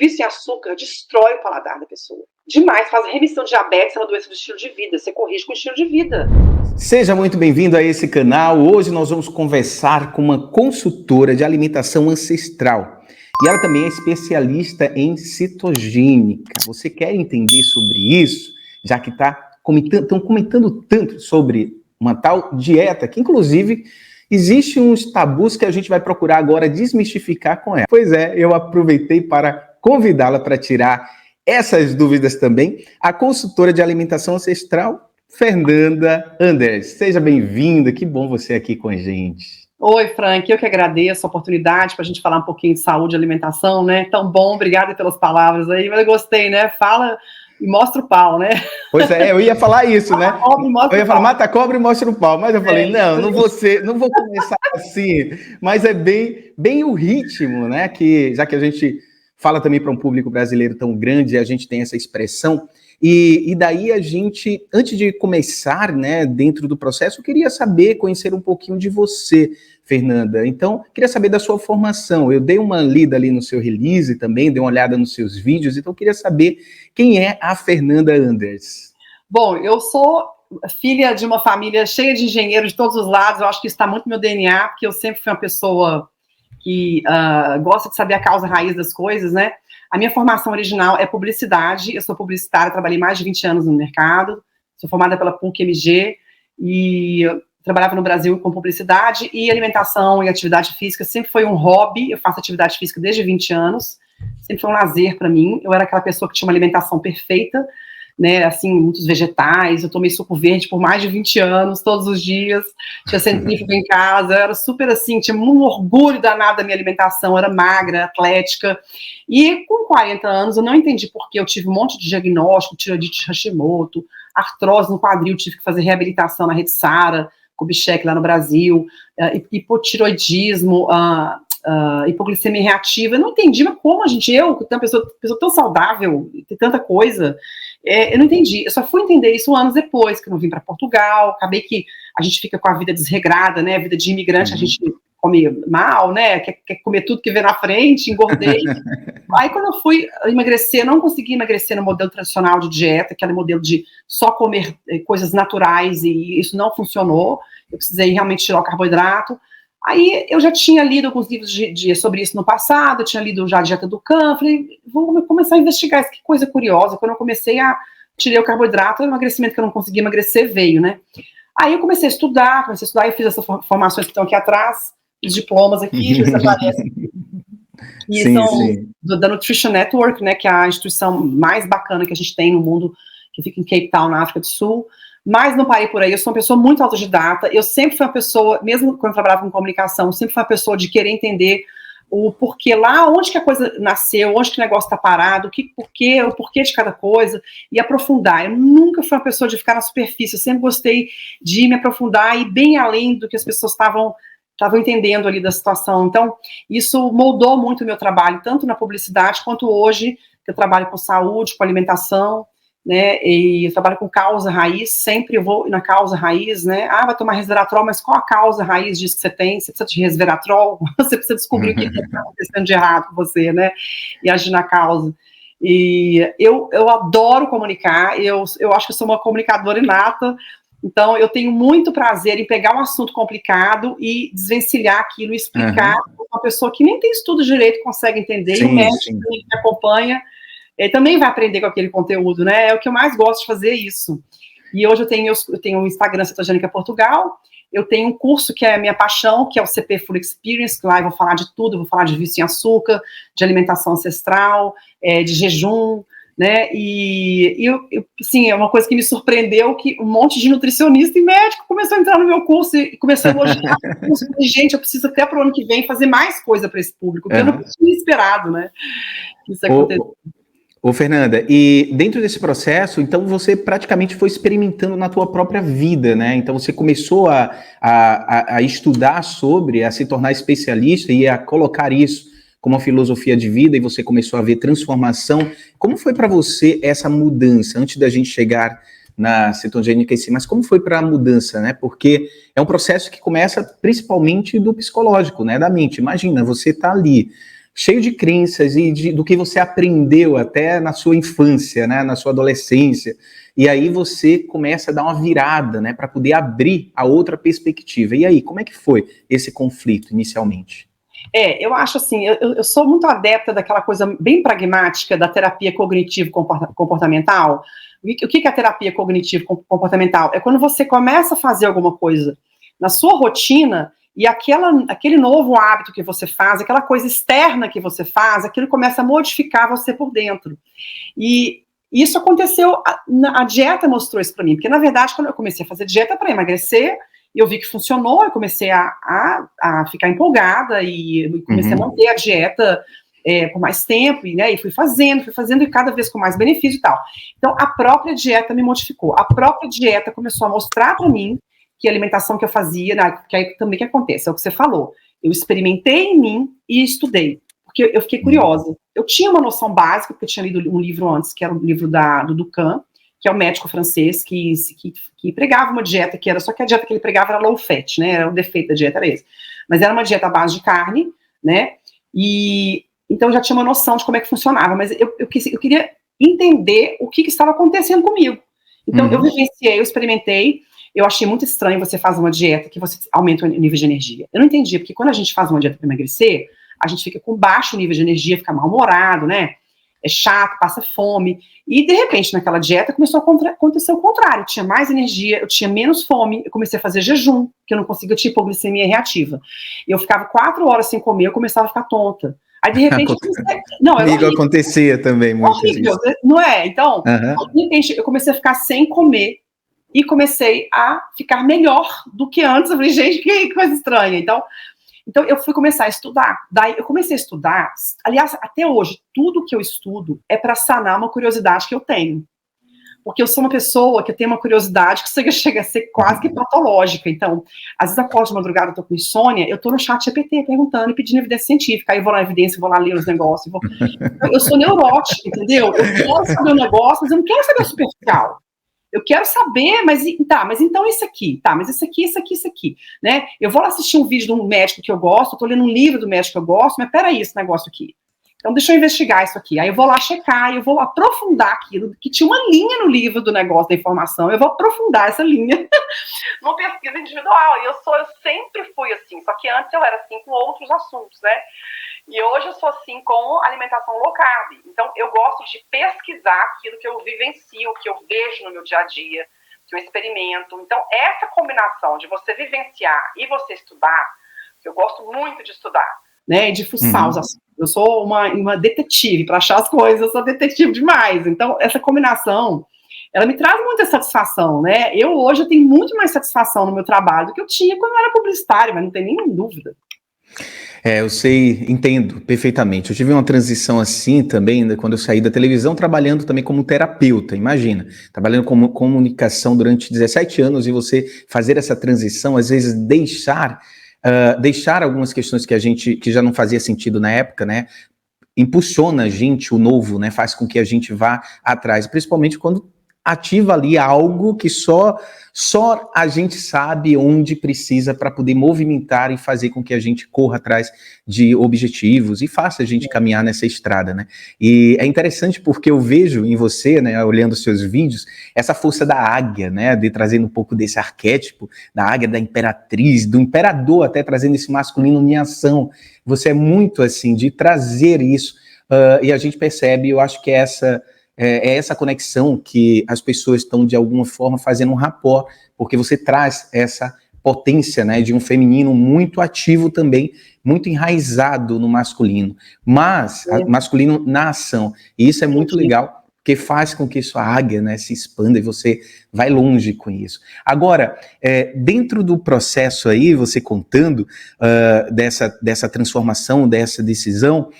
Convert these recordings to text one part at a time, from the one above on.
vício em açúcar destrói o paladar da pessoa. Demais, faz remissão de diabetes, é uma doença do estilo de vida. Você corrige com o estilo de vida. Seja muito bem-vindo a esse canal. Hoje nós vamos conversar com uma consultora de alimentação ancestral. E ela também é especialista em cetogênica. Você quer entender sobre isso? Já que estão comentando tanto sobre uma tal dieta, que inclusive existe uns tabus que a gente vai procurar agora desmistificar com ela. Pois é, eu aproveitei para convidá-la para tirar essas dúvidas também, a consultora de alimentação ancestral, Fernanda Anders. Seja bem-vinda, que bom você aqui com a gente. Oi, Frank, eu que agradeço a oportunidade para a gente falar um pouquinho de saúde e alimentação, né? Tão bom, obrigada pelas palavras aí, mas eu gostei, né? Fala e mostra o pau, né? Pois é, eu ia falar isso, né? Eu ia falar, mata a cobra e mostra o pau, mas eu falei, não vou começar assim, mas é bem o ritmo, né? Que, já que a gente fala também para um público brasileiro tão grande, a gente tem essa expressão, e daí a gente, antes de começar, né, dentro do processo, eu queria conhecer um pouquinho de você, Fernanda. Então, queria saber da sua formação. Eu dei uma lida ali no seu release também, dei uma olhada nos seus vídeos, então eu queria saber quem é a Fernanda Anders. Bom, eu sou filha de uma família cheia de engenheiros de todos os lados, eu acho que isso está muito no meu DNA, porque eu sempre fui uma pessoa que gosta de saber a causa raiz das coisas, né? A minha formação original é publicidade, eu sou publicitária, trabalhei mais de 20 anos no mercado, sou formada pela PUC-MG e trabalhava no Brasil com publicidade e alimentação e atividade física sempre foi um hobby, eu faço atividade física desde 20 anos, sempre foi um lazer para mim, eu era aquela pessoa que tinha uma alimentação perfeita, né, assim, muitos vegetais, eu tomei suco verde por mais de 20 anos, todos os dias, tinha centrífuga em casa, eu era super assim, tinha um orgulho danado da minha alimentação, eu era magra, atlética, e com 40 anos eu não entendi porque eu tive um monte de diagnóstico, tireoidite Hashimoto, artrose no quadril, tive que fazer reabilitação na Rede Sara, Kubitschek lá no Brasil, hipotiroidismo, hipoglicemia reativa, eu não entendi, mas como eu que tenho uma pessoa tão saudável, tem tanta coisa, eu não entendi, eu só fui entender isso anos depois, que eu não vim para Portugal, acabei que a gente fica com a vida desregrada, né, a vida de imigrante, a gente come mal, né, quer comer tudo que vê na frente, engordei, aí quando eu fui emagrecer, não consegui emagrecer no modelo tradicional de dieta, aquele modelo de só comer coisas naturais, e isso não funcionou, eu precisei realmente tirar o carboidrato. Aí eu já tinha lido alguns livros sobre isso no passado, eu tinha lido já a Dieta do Khan, falei, vou começar a investigar isso, que coisa curiosa. Quando eu comecei tirei o carboidrato, o emagrecimento que eu não conseguia emagrecer veio, né? Aí eu comecei a estudar, eu fiz essas formações que estão aqui atrás, os diplomas aqui, já aparecem. E sim, são sim. Da Nutrition Network, né, que é a instituição mais bacana que a gente tem no mundo, que fica em Cape Town, na África do Sul. Mas não parei por aí, eu sou uma pessoa muito autodidata, eu sempre fui uma pessoa, mesmo quando eu trabalhava com comunicação, sempre fui uma pessoa de querer entender o porquê lá, onde que a coisa nasceu, onde que o negócio está parado, o porquê de cada coisa, e aprofundar. Eu nunca fui uma pessoa de ficar na superfície, eu sempre gostei de me aprofundar e ir bem além do que as pessoas estavam entendendo ali da situação. Então, isso moldou muito o meu trabalho, tanto na publicidade, quanto hoje, que eu trabalho com saúde, com alimentação, né, e eu trabalho com causa raiz, sempre eu vou na causa raiz, né, vai tomar resveratrol, mas qual a causa raiz disso que você tem? Você precisa de resveratrol? Você precisa descobrir o que está acontecendo de errado com você, né, e agir na causa. E eu adoro comunicar, eu acho que eu sou uma comunicadora inata, então eu tenho muito prazer em pegar um assunto complicado e desvencilhar aquilo e explicar para uma pessoa que nem tem estudo direito, consegue entender, e o médico que me acompanha, ele também vai aprender com aquele conteúdo, né? É o que eu mais gosto de fazer, isso. E hoje eu tenho um Instagram Cetogênica Portugal, eu tenho um curso que é a minha paixão, que é o CP Full Experience, que lá eu vou falar de tudo, vou falar de vício em açúcar, de alimentação ancestral, de jejum, né? E sim, é uma coisa que me surpreendeu, que um monte de nutricionista e médico começou a entrar no meu curso e começou a elogiar o curso. E, gente, eu preciso até para o ano que vem fazer mais coisa para esse público, porque eu não tinha esperado, né? Isso aconteceu. Ô, Fernanda, e dentro desse processo, então você praticamente foi experimentando na tua própria vida, né? Então você começou a estudar sobre, a se tornar especialista e a colocar isso como uma filosofia de vida, e você começou a ver transformação. Como foi para você essa mudança, antes da gente chegar na cetogênica em si, mas como foi para a mudança, né? Porque é um processo que começa principalmente do psicológico, né? Da mente. Imagina, você tá ali cheio de crenças e do que você aprendeu até na sua infância, né, na sua adolescência. E aí você começa a dar uma virada, né, para poder abrir a outra perspectiva. E aí, como é que foi esse conflito inicialmente? Eu acho assim, eu sou muito adepta daquela coisa bem pragmática da terapia cognitivo-comportamental. O que é a terapia cognitivo-comportamental? É quando você começa a fazer alguma coisa na sua rotina e aquele novo hábito que você faz, aquela coisa externa que você faz, aquilo começa a modificar você por dentro. E isso aconteceu, a dieta mostrou isso para mim, porque na verdade quando eu comecei a fazer dieta para emagrecer, eu vi que funcionou, eu comecei a ficar empolgada e comecei a manter a dieta por mais tempo, e fui fazendo e cada vez com mais benefício e tal. Então, a própria dieta me modificou. A própria dieta começou a mostrar para mim que a alimentação que eu fazia, que aí também que acontece, é o que você falou. Eu experimentei em mim e estudei, porque eu fiquei curiosa. Eu tinha uma noção básica, porque eu tinha lido um livro antes, que era um livro do Dukan, que é um médico francês que pregava uma dieta que era, só que a dieta que ele pregava era low fat, né, era o defeito da dieta, era esse. Mas era uma dieta à base de carne, né, e então eu já tinha uma noção de como é que funcionava, mas eu queria entender o que estava acontecendo comigo. Então eu vivenciei, eu experimentei, eu achei muito estranho você fazer uma dieta que você aumenta o nível de energia. Eu não entendia, porque quando a gente faz uma dieta para emagrecer, a gente fica com baixo nível de energia, fica mal-humorado, né, é chato, passa fome, e de repente naquela dieta começou a acontecer o contrário, eu tinha mais energia, eu tinha menos fome, eu comecei a fazer jejum, porque eu não conseguia, eu tinha hipoglicemia reativa, eu ficava 4 horas sem comer, eu começava a ficar tonta, aí de repente... Comigo acontecia também muito horrível, não é? Então, de repente eu comecei a ficar sem comer, e comecei a ficar melhor do que antes, eu falei, gente, que coisa estranha, então eu fui começar a estudar. Daí eu comecei a estudar, aliás, até hoje, tudo que eu estudo é para sanar uma curiosidade que eu tenho. Porque eu sou uma pessoa que tem uma curiosidade que chega a ser quase que patológica. Então, às vezes acordo de madrugada, eu tô com insônia, eu tô no chat GPT perguntando e pedindo evidência científica. Aí eu vou na evidência, vou lá ler os negócios. Eu sou neurótica, entendeu? Eu quero saber o negócio, mas eu não quero saber o superficial. Eu quero saber, mas então isso aqui, mas isso aqui, né? Eu vou lá assistir um vídeo de um médico que eu gosto, eu tô lendo um livro do médico que eu gosto, mas peraí, esse negócio aqui. Então deixa eu investigar isso aqui. Aí eu vou lá checar, eu vou aprofundar aquilo, que tinha uma linha no livro do negócio da informação, eu vou aprofundar essa linha numa pesquisa individual. E eu sempre fui assim, só que antes eu era assim com outros assuntos, né? E hoje eu sou assim com alimentação low carb. Então eu gosto de pesquisar aquilo que eu vivencio, que eu vejo no meu dia a dia, que eu experimento. Então essa combinação de você vivenciar e você estudar, que eu gosto muito de estudar, né, de fuçar os assuntos. Eu sou uma detetive para achar as coisas, eu sou detetive demais. Então essa combinação, ela me traz muita satisfação, né? Hoje eu tenho muito mais satisfação no meu trabalho do que eu tinha quando eu era publicitária, mas não tem nenhuma dúvida. Eu sei, entendo perfeitamente. Eu tive uma transição assim também, né, quando eu saí da televisão, trabalhando também como terapeuta, imagina, trabalhando como comunicação durante 17 anos e você fazer essa transição, às vezes deixar algumas questões que já não fazia sentido na época, né, impulsiona a gente, o novo, né, faz com que a gente vá atrás, principalmente quando ativa ali algo que só a gente sabe onde precisa para poder movimentar e fazer com que a gente corra atrás de objetivos e faça a gente caminhar nessa estrada, né? E é interessante porque eu vejo em você, né, olhando os seus vídeos, essa força da águia, né, de trazendo um pouco desse arquétipo da águia, da imperatriz, do imperador, até trazendo esse masculino em ação. Você é muito assim de trazer isso e a gente percebe, eu acho que é essa conexão que as pessoas estão, de alguma forma, fazendo um rapport, porque você traz essa potência, né, de um feminino muito ativo também, muito enraizado no masculino, mas masculino na ação. E isso é muito legal, porque faz com que sua águia, né, se expanda e você vai longe com isso. Agora, dentro do processo aí, você contando dessa transformação, dessa decisão,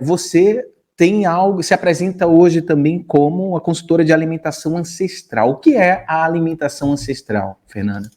você tem algo, se apresenta hoje também como uma consultora de alimentação ancestral. O que é a alimentação ancestral, Fernanda?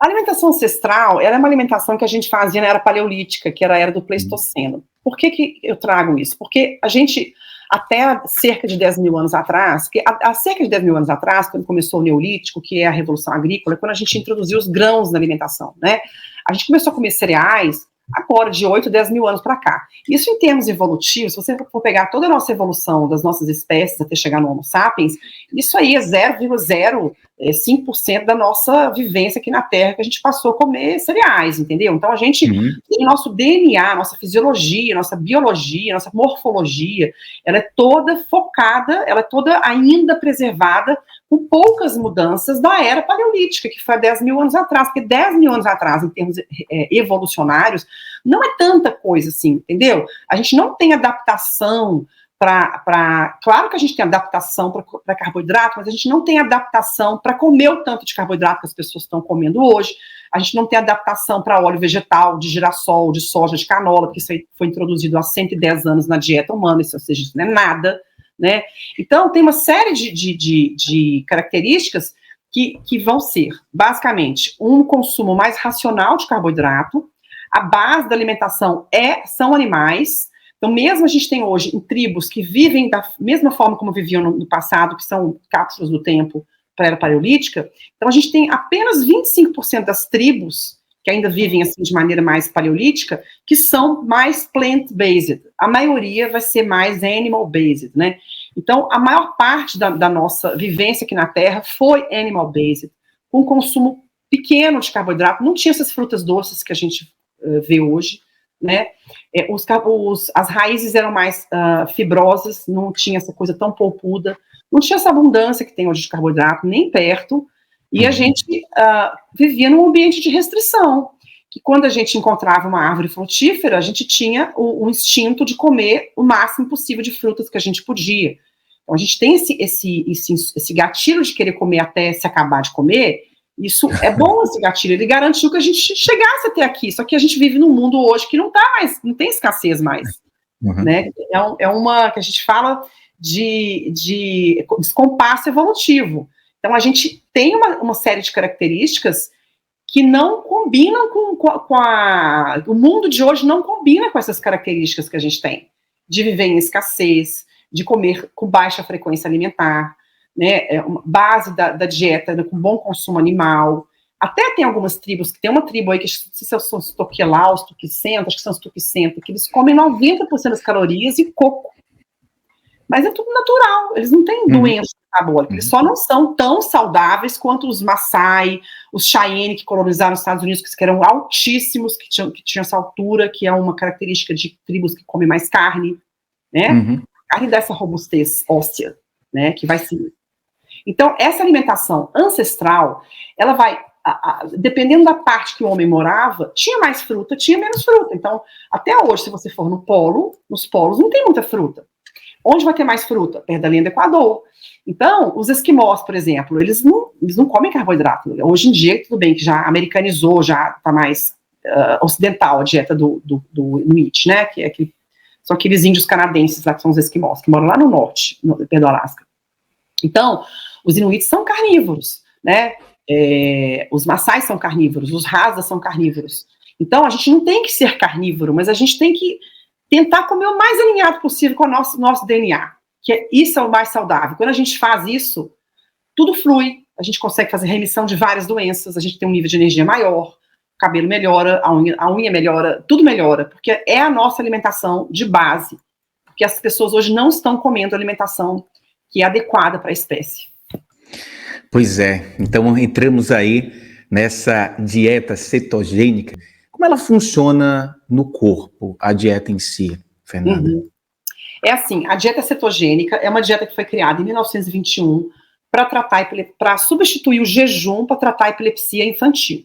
A alimentação ancestral, ela é uma alimentação que a gente fazia na era paleolítica, que era a era do Pleistoceno. Por que eu trago isso? Porque a gente, até cerca de 10 mil anos atrás, há cerca de 10 mil anos atrás, quando começou o Neolítico, que é a Revolução Agrícola, quando a gente introduziu os grãos na alimentação, né? A gente começou a comer cereais agora, de 8, 10 mil anos para cá. Isso em termos evolutivos, se você for pegar toda a nossa evolução das nossas espécies até chegar no Homo sapiens, isso aí é 0,05% da nossa vivência aqui na Terra, que a gente passou a comer cereais, entendeu? Então a gente, o nosso DNA, nossa fisiologia, nossa biologia, nossa morfologia, ela é toda focada, ela é toda ainda preservada, com poucas mudanças da era paleolítica, que foi há 10 mil anos atrás, porque 10 mil anos atrás, em termos evolucionários, não é tanta coisa assim, entendeu? A gente não tem adaptação claro que a gente tem adaptação para carboidrato, mas a gente não tem adaptação para comer o tanto de carboidrato que as pessoas estão comendo hoje, a gente não tem adaptação para óleo vegetal, de girassol, de soja, de canola, porque isso aí foi introduzido há 110 anos na dieta humana, ou seja, isso não é nada, né? Então, tem uma série de características que vão ser, basicamente, um consumo mais racional de carboidrato, a base da alimentação são animais. Então, mesmo a gente tem hoje em tribos que vivem da mesma forma como viviam no passado, que são cápsulas do tempo para a era paleolítica, então a gente tem apenas 25% das tribos que ainda vivem assim de maneira mais paleolítica, que são mais plant-based. A maioria vai ser mais animal-based, né? Então, a maior parte da nossa vivência aqui na Terra foi animal-based, com consumo pequeno de carboidrato, não tinha essas frutas doces que a gente vê hoje, né? As raízes eram mais fibrosas, não tinha essa coisa tão polpuda, não tinha essa abundância que tem hoje de carboidrato, nem perto, e a gente vivia num ambiente de restrição, que quando a gente encontrava uma árvore frutífera, a gente tinha o instinto de comer o máximo possível de frutas que a gente podia. Então a gente tem esse gatilho de querer comer até se acabar de comer. Isso é bom, esse gatilho, ele garantiu que a gente chegasse até aqui, só que a gente vive num mundo hoje que não tem escassez mais, né? É uma que a gente fala de descompasso evolutivo. Então a gente tem uma série de características que não combinam o mundo de hoje não combina com essas características que a gente tem, de viver em escassez, de comer com baixa frequência alimentar, né, base da dieta, né, com bom consumo animal. Até tem algumas tribos, que tem uma tribo aí, que são os Tokelau, os Tuquicenta, acho que são os Tuquicenta, que eles comem 90% das calorias e coco. Mas é tudo natural, eles não têm doença metabólica, eles só não são tão saudáveis quanto os Maasai, os Cheyenne, que colonizaram os Estados Unidos, que eram altíssimos, que tinham essa altura, que é uma característica de tribos que comem mais carne, né? Carne dessa robustez óssea, né, que vai se... Então, essa alimentação ancestral, ela vai, dependendo da parte que o homem morava, tinha mais fruta, tinha menos fruta. Então, até hoje, se você for nos polos não tem muita fruta. Onde vai ter mais fruta? Perto da linha do Equador. Então, os esquimós, por exemplo, eles não comem carboidrato. Hoje em dia, tudo bem que já americanizou, já está mais ocidental a dieta do Inuit, né, são aqueles índios canadenses lá, que são os esquimós, que moram lá no norte, perto do Alasca. Então, os Inuits são carnívoros, né? Os Maasai são carnívoros, os Hadza são carnívoros. Então, a gente não tem que ser carnívoro, mas a gente tem que tentar comer o mais alinhado possível com o nosso DNA, isso é o mais saudável. Quando a gente faz isso, tudo flui, a gente consegue fazer remissão de várias doenças, a gente tem um nível de energia maior, o cabelo melhora, a unha melhora, tudo melhora, porque é a nossa alimentação de base, porque as pessoas hoje não estão comendo alimentação que é adequada para a espécie. Pois é, então entramos aí nessa dieta cetogênica. Como ela funciona no corpo, a dieta em si, Fernanda? É assim, a dieta cetogênica é uma dieta que foi criada em 1921 para substituir o jejum para tratar a epilepsia infantil.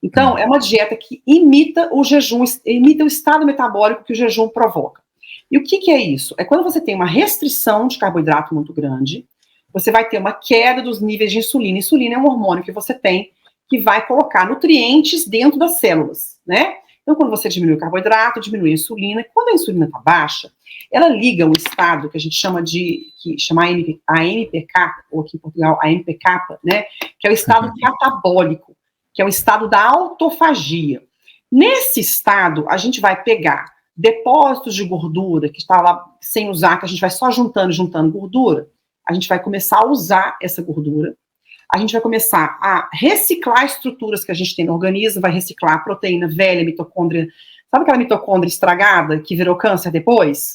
Então, é uma dieta que imita o jejum, imita o estado metabólico que o jejum provoca. E o que é isso? É quando você tem uma restrição de carboidrato muito grande, você vai ter uma queda dos níveis de insulina. Insulina é um hormônio que você tem que vai colocar nutrientes dentro das células, né? Então, quando você diminui o carboidrato, diminui a insulina. Quando a insulina está baixa, ela liga um estado que a gente chama a AMPK, ou aqui em Portugal, a AMPK, né? Que é o estado catabólico, que é o estado da autofagia. Nesse estado, a gente vai pegar depósitos de gordura que está lá sem usar, que a gente vai só juntando gordura. A gente vai começar a usar essa gordura. A gente vai começar a reciclar estruturas que a gente tem no organismo, vai reciclar a proteína velha, mitocôndria, Sabe aquela mitocôndria estragada que virou câncer depois?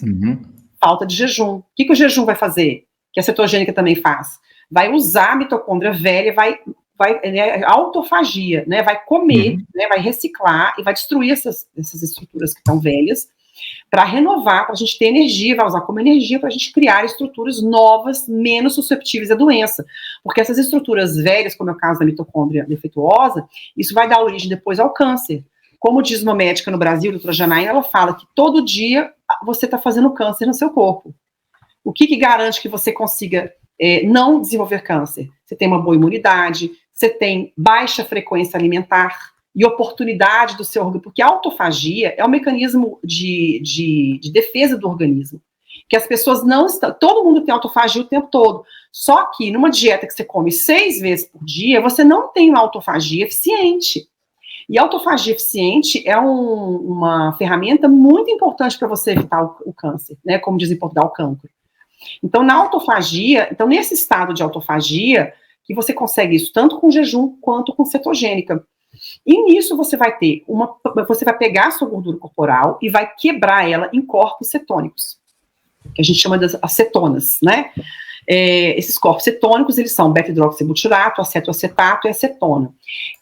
Falta de jejum. O que o jejum vai fazer? Que a cetogênica também faz. Vai usar a mitocôndria velha, vai autofagia, né? Vai comer, né? Vai reciclar e vai destruir essas estruturas que estão velhas para renovar, para a gente ter energia, vai usar como energia para a gente criar estruturas novas, menos susceptíveis à doença. Porque essas estruturas velhas, como é o caso da mitocôndria defeituosa, isso vai dar origem depois ao câncer. Como diz uma médica no Brasil, a doutora Janaína, ela fala que todo dia você está fazendo câncer no seu corpo. O que garante que você consiga não desenvolver câncer? Você tem uma boa imunidade, você tem baixa frequência alimentar e oportunidade do seu organismo, porque a autofagia é um mecanismo de defesa do organismo, que as pessoas não estão, todo mundo tem autofagia o tempo todo, só que numa dieta que você come 6 vezes por dia, você não tem uma autofagia eficiente. E a autofagia eficiente é uma ferramenta muito importante para você evitar o câncer, né? Como dizem em Portugal, o cancro. Então, na autofagia, nesse estado de autofagia, que você consegue isso tanto com jejum quanto com cetogênica. E nisso você vai pegar a sua gordura corporal e vai quebrar ela em corpos cetônicos, que a gente chama das acetonas, né? Esses corpos cetônicos, eles são beta-hidroxibutirato, acetoacetato e acetona.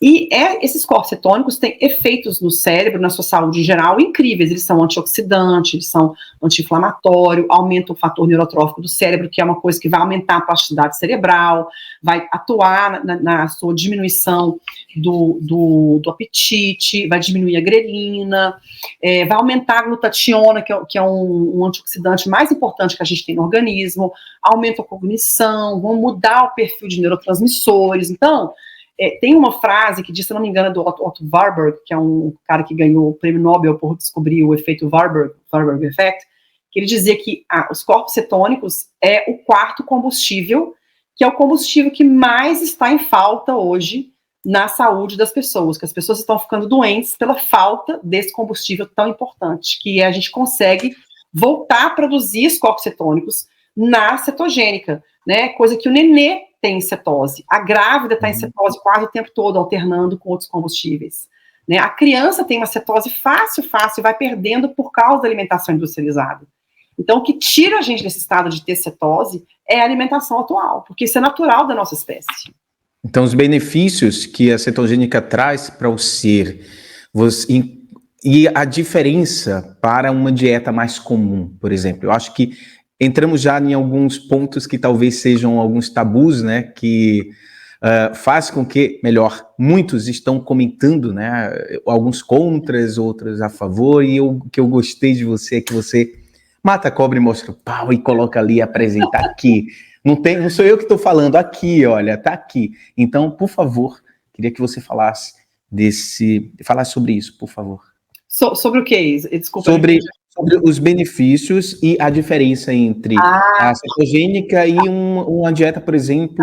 E esses corpos cetônicos têm efeitos no cérebro, na sua saúde em geral, incríveis. Eles são antioxidantes, eles são anti-inflamatório, aumentam o fator neurotrófico do cérebro, que é uma coisa que vai aumentar a plasticidade cerebral, vai atuar na sua diminuição do apetite, vai diminuir a grelina, vai aumentar a glutationa, que é um antioxidante mais importante que a gente tem no organismo, aumenta a cognição, vão mudar o perfil de neurotransmissores. Então, tem uma frase que diz, se não me engano, é do Otto Warburg, que é um cara que ganhou o prêmio Nobel por descobrir o efeito Warburg Effect, que ele dizia que os corpos cetônicos é o quarto combustível, que é o combustível que mais está em falta hoje na saúde das pessoas, que as pessoas estão ficando doentes pela falta desse combustível tão importante, que a gente consegue voltar a produzir os corpos cetônicos na cetogênica, né? Coisa que o nenê tem em cetose. A grávida está em cetose quase o tempo todo, alternando com outros combustíveis. Né? A criança tem uma cetose fácil, e vai perdendo por causa da alimentação industrializada. Então, o que tira a gente desse estado de ter cetose é a alimentação atual, porque isso é natural da nossa espécie. Então, os benefícios que a cetogênica traz para o ser, e a diferença para uma dieta mais comum, por exemplo. Eu acho que entramos já em alguns pontos que talvez sejam alguns tabus, né, que faz com que, muitos estão comentando, né, alguns contras, outros a favor, e o que eu gostei de você é que você mata a cobra e mostra o pau e coloca ali, apresenta aqui. Não sou eu que estou falando, aqui, olha, tá aqui. Então, por favor, queria que você falasse sobre isso, por favor. Sobre o que? Desculpa. Sobre os benefícios e a diferença entre a cetogênica e uma dieta, por exemplo,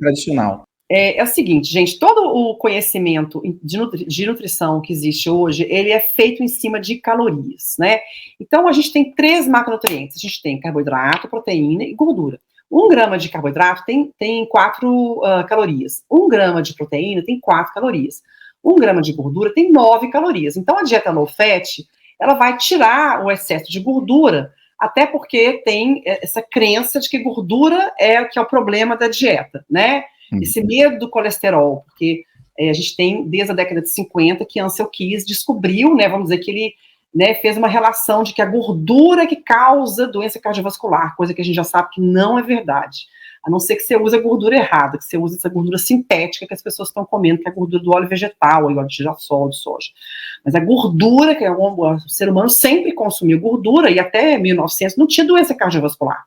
tradicional. É o seguinte, gente, todo o conhecimento de nutrição que existe hoje, ele é feito em cima de calorias, né? Então, a gente tem 3 macronutrientes. A gente tem carboidrato, proteína e gordura. 1 grama de carboidrato tem 4 calorias. 1 grama de proteína tem 4 calorias. 1 grama de gordura tem 9 calorias. Então, a dieta low fat, ela vai tirar o excesso de gordura, até porque tem essa crença de que gordura que é o problema da dieta, né? Esse medo do colesterol, porque a gente tem, desde a década de 50, que Ansel Keys descobriu, né, vamos dizer que ele, né, fez uma relação de que a gordura é que causa doença cardiovascular, coisa que a gente já sabe que não é verdade. A não ser que você use a gordura errada, que você use essa gordura sintética que as pessoas estão comendo, que é a gordura do óleo vegetal, óleo de girassol, de soja. Mas a gordura, que o ser humano sempre consumiu gordura, e até 1900 não tinha doença cardiovascular.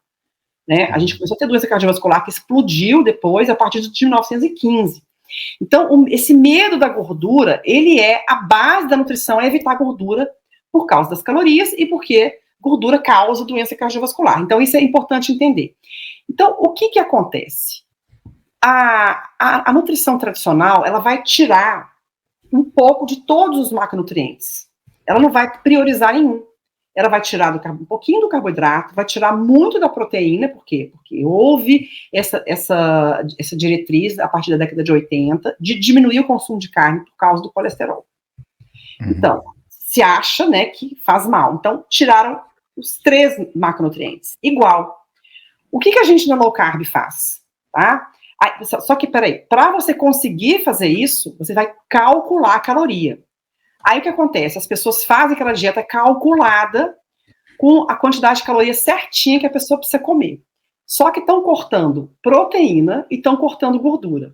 Né? A gente começou a ter doença cardiovascular que explodiu depois, a partir de 1915. Então, esse medo da gordura, ele é a base da nutrição, é evitar gordura por causa das calorias e porque gordura causa doença cardiovascular. Então, isso é importante entender. Então, o que acontece? A nutrição tradicional, ela vai tirar um pouco de todos os macronutrientes. Ela não vai priorizar nenhum. Ela vai tirar um pouquinho do carboidrato, vai tirar muito da proteína, por quê? Porque houve essa diretriz, a partir da década de 80, de diminuir o consumo de carne por causa do colesterol. Então, se acha, né, que faz mal. Então, tiraram os 3 macronutrientes. Igual. O que a gente na low carb faz? Tá? Só que, peraí, para você conseguir fazer isso, você vai calcular a caloria. Aí o que acontece? As pessoas fazem aquela dieta calculada com a quantidade de calorias certinha que a pessoa precisa comer. Só que estão cortando proteína e estão cortando gordura.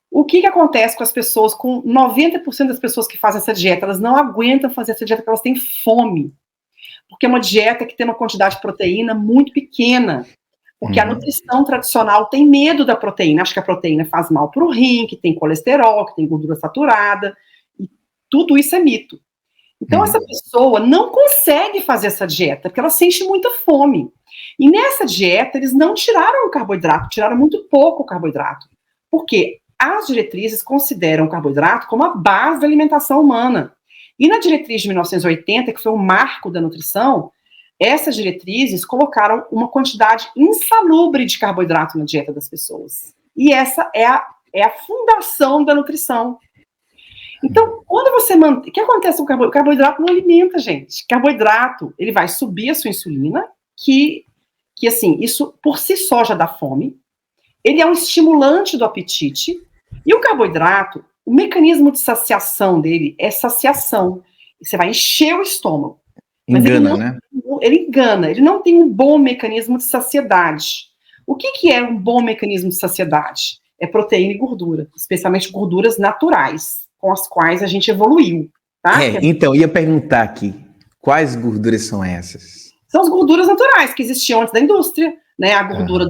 O que acontece com as pessoas, com 90% das pessoas que fazem essa dieta? Elas não aguentam fazer essa dieta porque elas têm fome. Porque é uma dieta que tem uma quantidade de proteína muito pequena. Porque a nutrição tradicional tem medo da proteína. Acha que a proteína faz mal para o rim, que tem colesterol, que tem gordura saturada. E tudo isso é mito. Então, essa pessoa não consegue fazer essa dieta, porque ela sente muita fome. E nessa dieta, eles não tiraram o carboidrato, tiraram muito pouco o carboidrato. Por quê? As diretrizes consideram o carboidrato como a base da alimentação humana. E na diretriz de 1980, que foi o marco da nutrição, essas diretrizes colocaram uma quantidade insalubre de carboidrato na dieta das pessoas. E essa é a fundação da nutrição. Então, quando você mantém... O que acontece com o carboidrato? O carboidrato não alimenta, gente. Carboidrato, ele vai subir a sua insulina, que assim, isso por si só já dá fome. Ele é um estimulante do apetite. E o carboidrato, o mecanismo de saciação dele é saciação. Você vai encher o estômago. Engana, né? Ele engana, ele não tem um bom mecanismo de saciedade. O que é um bom mecanismo de saciedade? É proteína e gordura, especialmente gorduras naturais, com as quais a gente evoluiu. Tá? Então, ia perguntar aqui, quais gorduras são essas? São as gorduras naturais que existiam antes da indústria, né? A gordura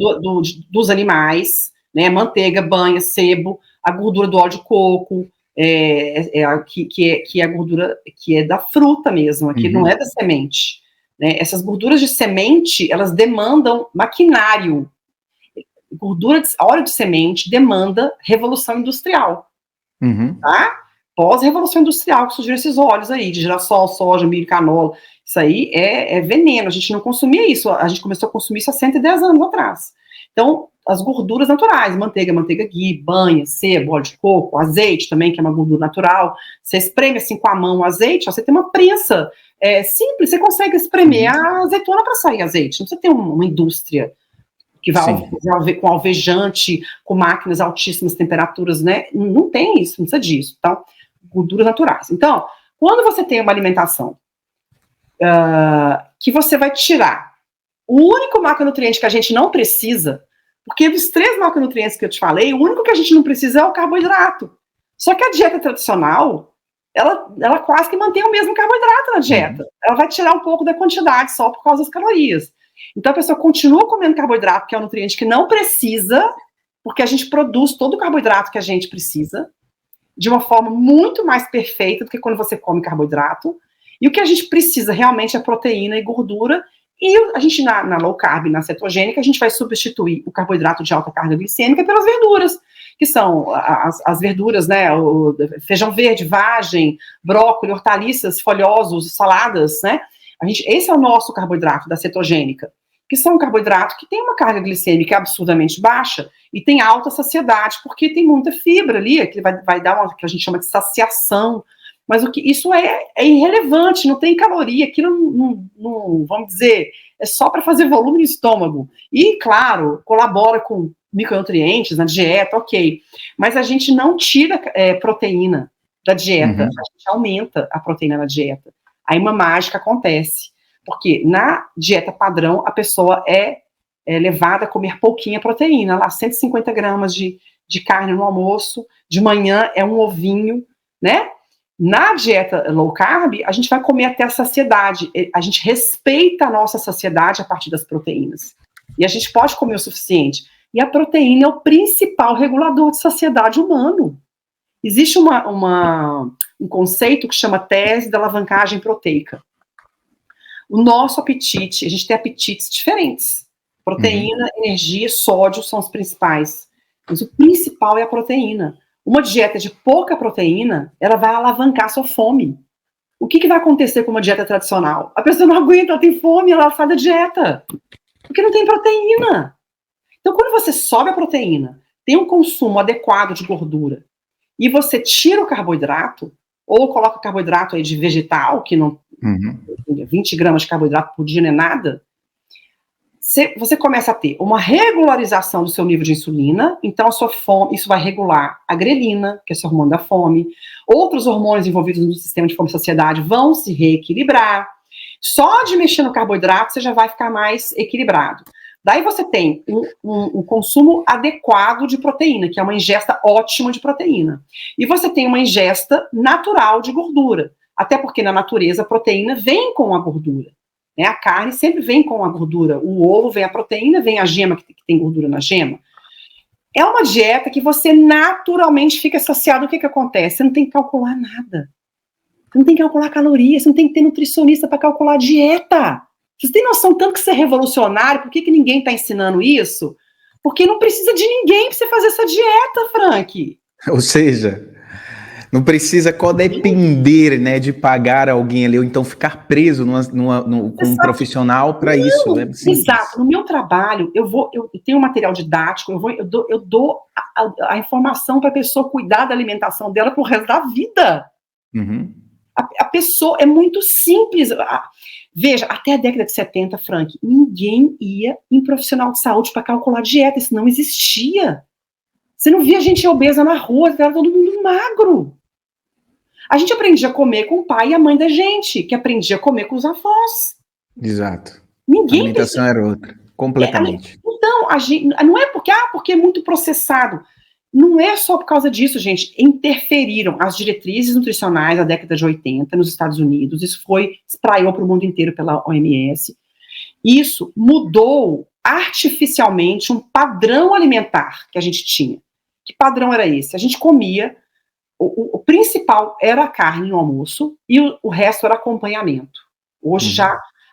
dos animais, né? Manteiga, banha, sebo, a gordura do óleo de coco, que é a gordura que é da fruta mesmo, que não é da semente. Né? Essas gorduras de semente, elas demandam maquinário. Óleo de semente demanda revolução industrial. Tá? Pós-revolução industrial, que surgiram esses óleos aí, de girassol, soja, milho, canola. Isso aí é veneno, a gente não consumia isso, a gente começou a consumir isso há 110 anos atrás. Então, as gorduras naturais, manteiga ghee, banha, sebo, óleo de coco, azeite também, que é uma gordura natural. Você espreme assim com a mão o azeite, ó, você tem uma prensa simples, você consegue espremer a azeitona para sair azeite. Não precisa ter uma indústria que vai com alvejante, com máquinas altíssimas temperaturas, né? Não tem isso, não precisa disso. Então, gorduras naturais. Então, quando você tem uma alimentação que você vai tirar o único macronutriente que a gente não precisa, porque dos 3 macronutrientes que eu te falei, o único que a gente não precisa é o carboidrato. Só que a dieta tradicional, ela quase que mantém o mesmo carboidrato na dieta. Ela vai tirar um pouco da quantidade só por causa das calorias. Então a pessoa continua comendo carboidrato, que é um nutriente que não precisa, porque a gente produz todo o carboidrato que a gente precisa, de uma forma muito mais perfeita do que quando você come carboidrato. E o que a gente precisa realmente é proteína e gordura. E a gente, na low carb, na cetogênica, a gente vai substituir o carboidrato de alta carga glicêmica pelas verduras, que são as verduras, né, o feijão verde, vagem, brócolis, hortaliças, folhosos, saladas, né, esse é o nosso carboidrato da cetogênica, que são carboidratos que tem uma carga glicêmica absurdamente baixa e tem alta saciedade, porque tem muita fibra ali, que vai dar uma, que a gente chama de saciação. Mas isso é irrelevante, não tem caloria, aquilo não, vamos dizer, é só para fazer volume no estômago. E, claro, colabora com micronutrientes na dieta, ok. Mas a gente não tira proteína da dieta, a gente aumenta a proteína na dieta. Aí uma mágica acontece, porque na dieta padrão a pessoa é levada a comer pouquinha proteína, lá 150 gramas de carne no almoço, de manhã é um ovinho, né? Na dieta low carb, a gente vai comer até a saciedade. A gente respeita a nossa saciedade a partir das proteínas. E a gente pode comer o suficiente. E a proteína é o principal regulador de saciedade humano. Existe um conceito que chama tese da alavancagem proteica. O nosso apetite, a gente tem apetites diferentes. Proteína, energia, sódio são os principais. Mas o principal é a proteína. Uma dieta de pouca proteína, ela vai alavancar a sua fome. O que vai acontecer com uma dieta tradicional? A pessoa não aguenta, ela tem fome, ela sai da dieta. Porque não tem proteína. Então, quando você sobe a proteína, tem um consumo adequado de gordura, e você tira o carboidrato, ou coloca carboidrato aí de vegetal, que não, 20 gramas de carboidrato por dia não é nada, você começa a ter uma regularização do seu nível de insulina, então a sua fome, isso vai regular a grelina, que é esse hormônio da fome, outros hormônios envolvidos no sistema de fome e saciedade vão se reequilibrar, só de mexer no carboidrato você já vai ficar mais equilibrado. Daí você tem um consumo adequado de proteína, que é uma ingesta ótima de proteína, e você tem uma ingesta natural de gordura, até porque na natureza a proteína vem com a gordura. A carne sempre vem com a gordura, o ovo vem a proteína, vem a gema, que tem gordura na gema. É uma dieta que você naturalmente fica saciado. O que acontece? Você não tem que calcular nada. Você não tem que calcular calorias, você não tem que ter nutricionista para calcular dieta. Vocês têm noção tanto que você é revolucionário? Por que ninguém está ensinando isso? Porque não precisa de ninguém para você fazer essa dieta, Frank. Ou seja, não precisa codepender, né, de pagar alguém ali, ou então ficar preso com um profissional para isso. Né? Exato. No meu trabalho, eu tenho um material didático, eu dou a informação para a pessoa cuidar da alimentação dela pro resto da vida. A pessoa é muito simples. Veja, até a década de 70, Frank, ninguém ia em profissional de saúde para calcular dieta, isso não existia. Você não via gente obesa na rua, era todo mundo magro. A gente aprendia a comer com o pai e a mãe da gente, que aprendia a comer com os avós. Exato. Ninguém a alimentação era outra, completamente. Então, não é porque é muito processado. Não é só por causa disso, gente. Interferiram as diretrizes nutricionais da década de 80 nos Estados Unidos. Isso espraiou para o mundo inteiro pela OMS. Isso mudou artificialmente um padrão alimentar que a gente tinha. Que padrão era esse? A gente comia, o principal era a carne no almoço e o resto era acompanhamento. Hoje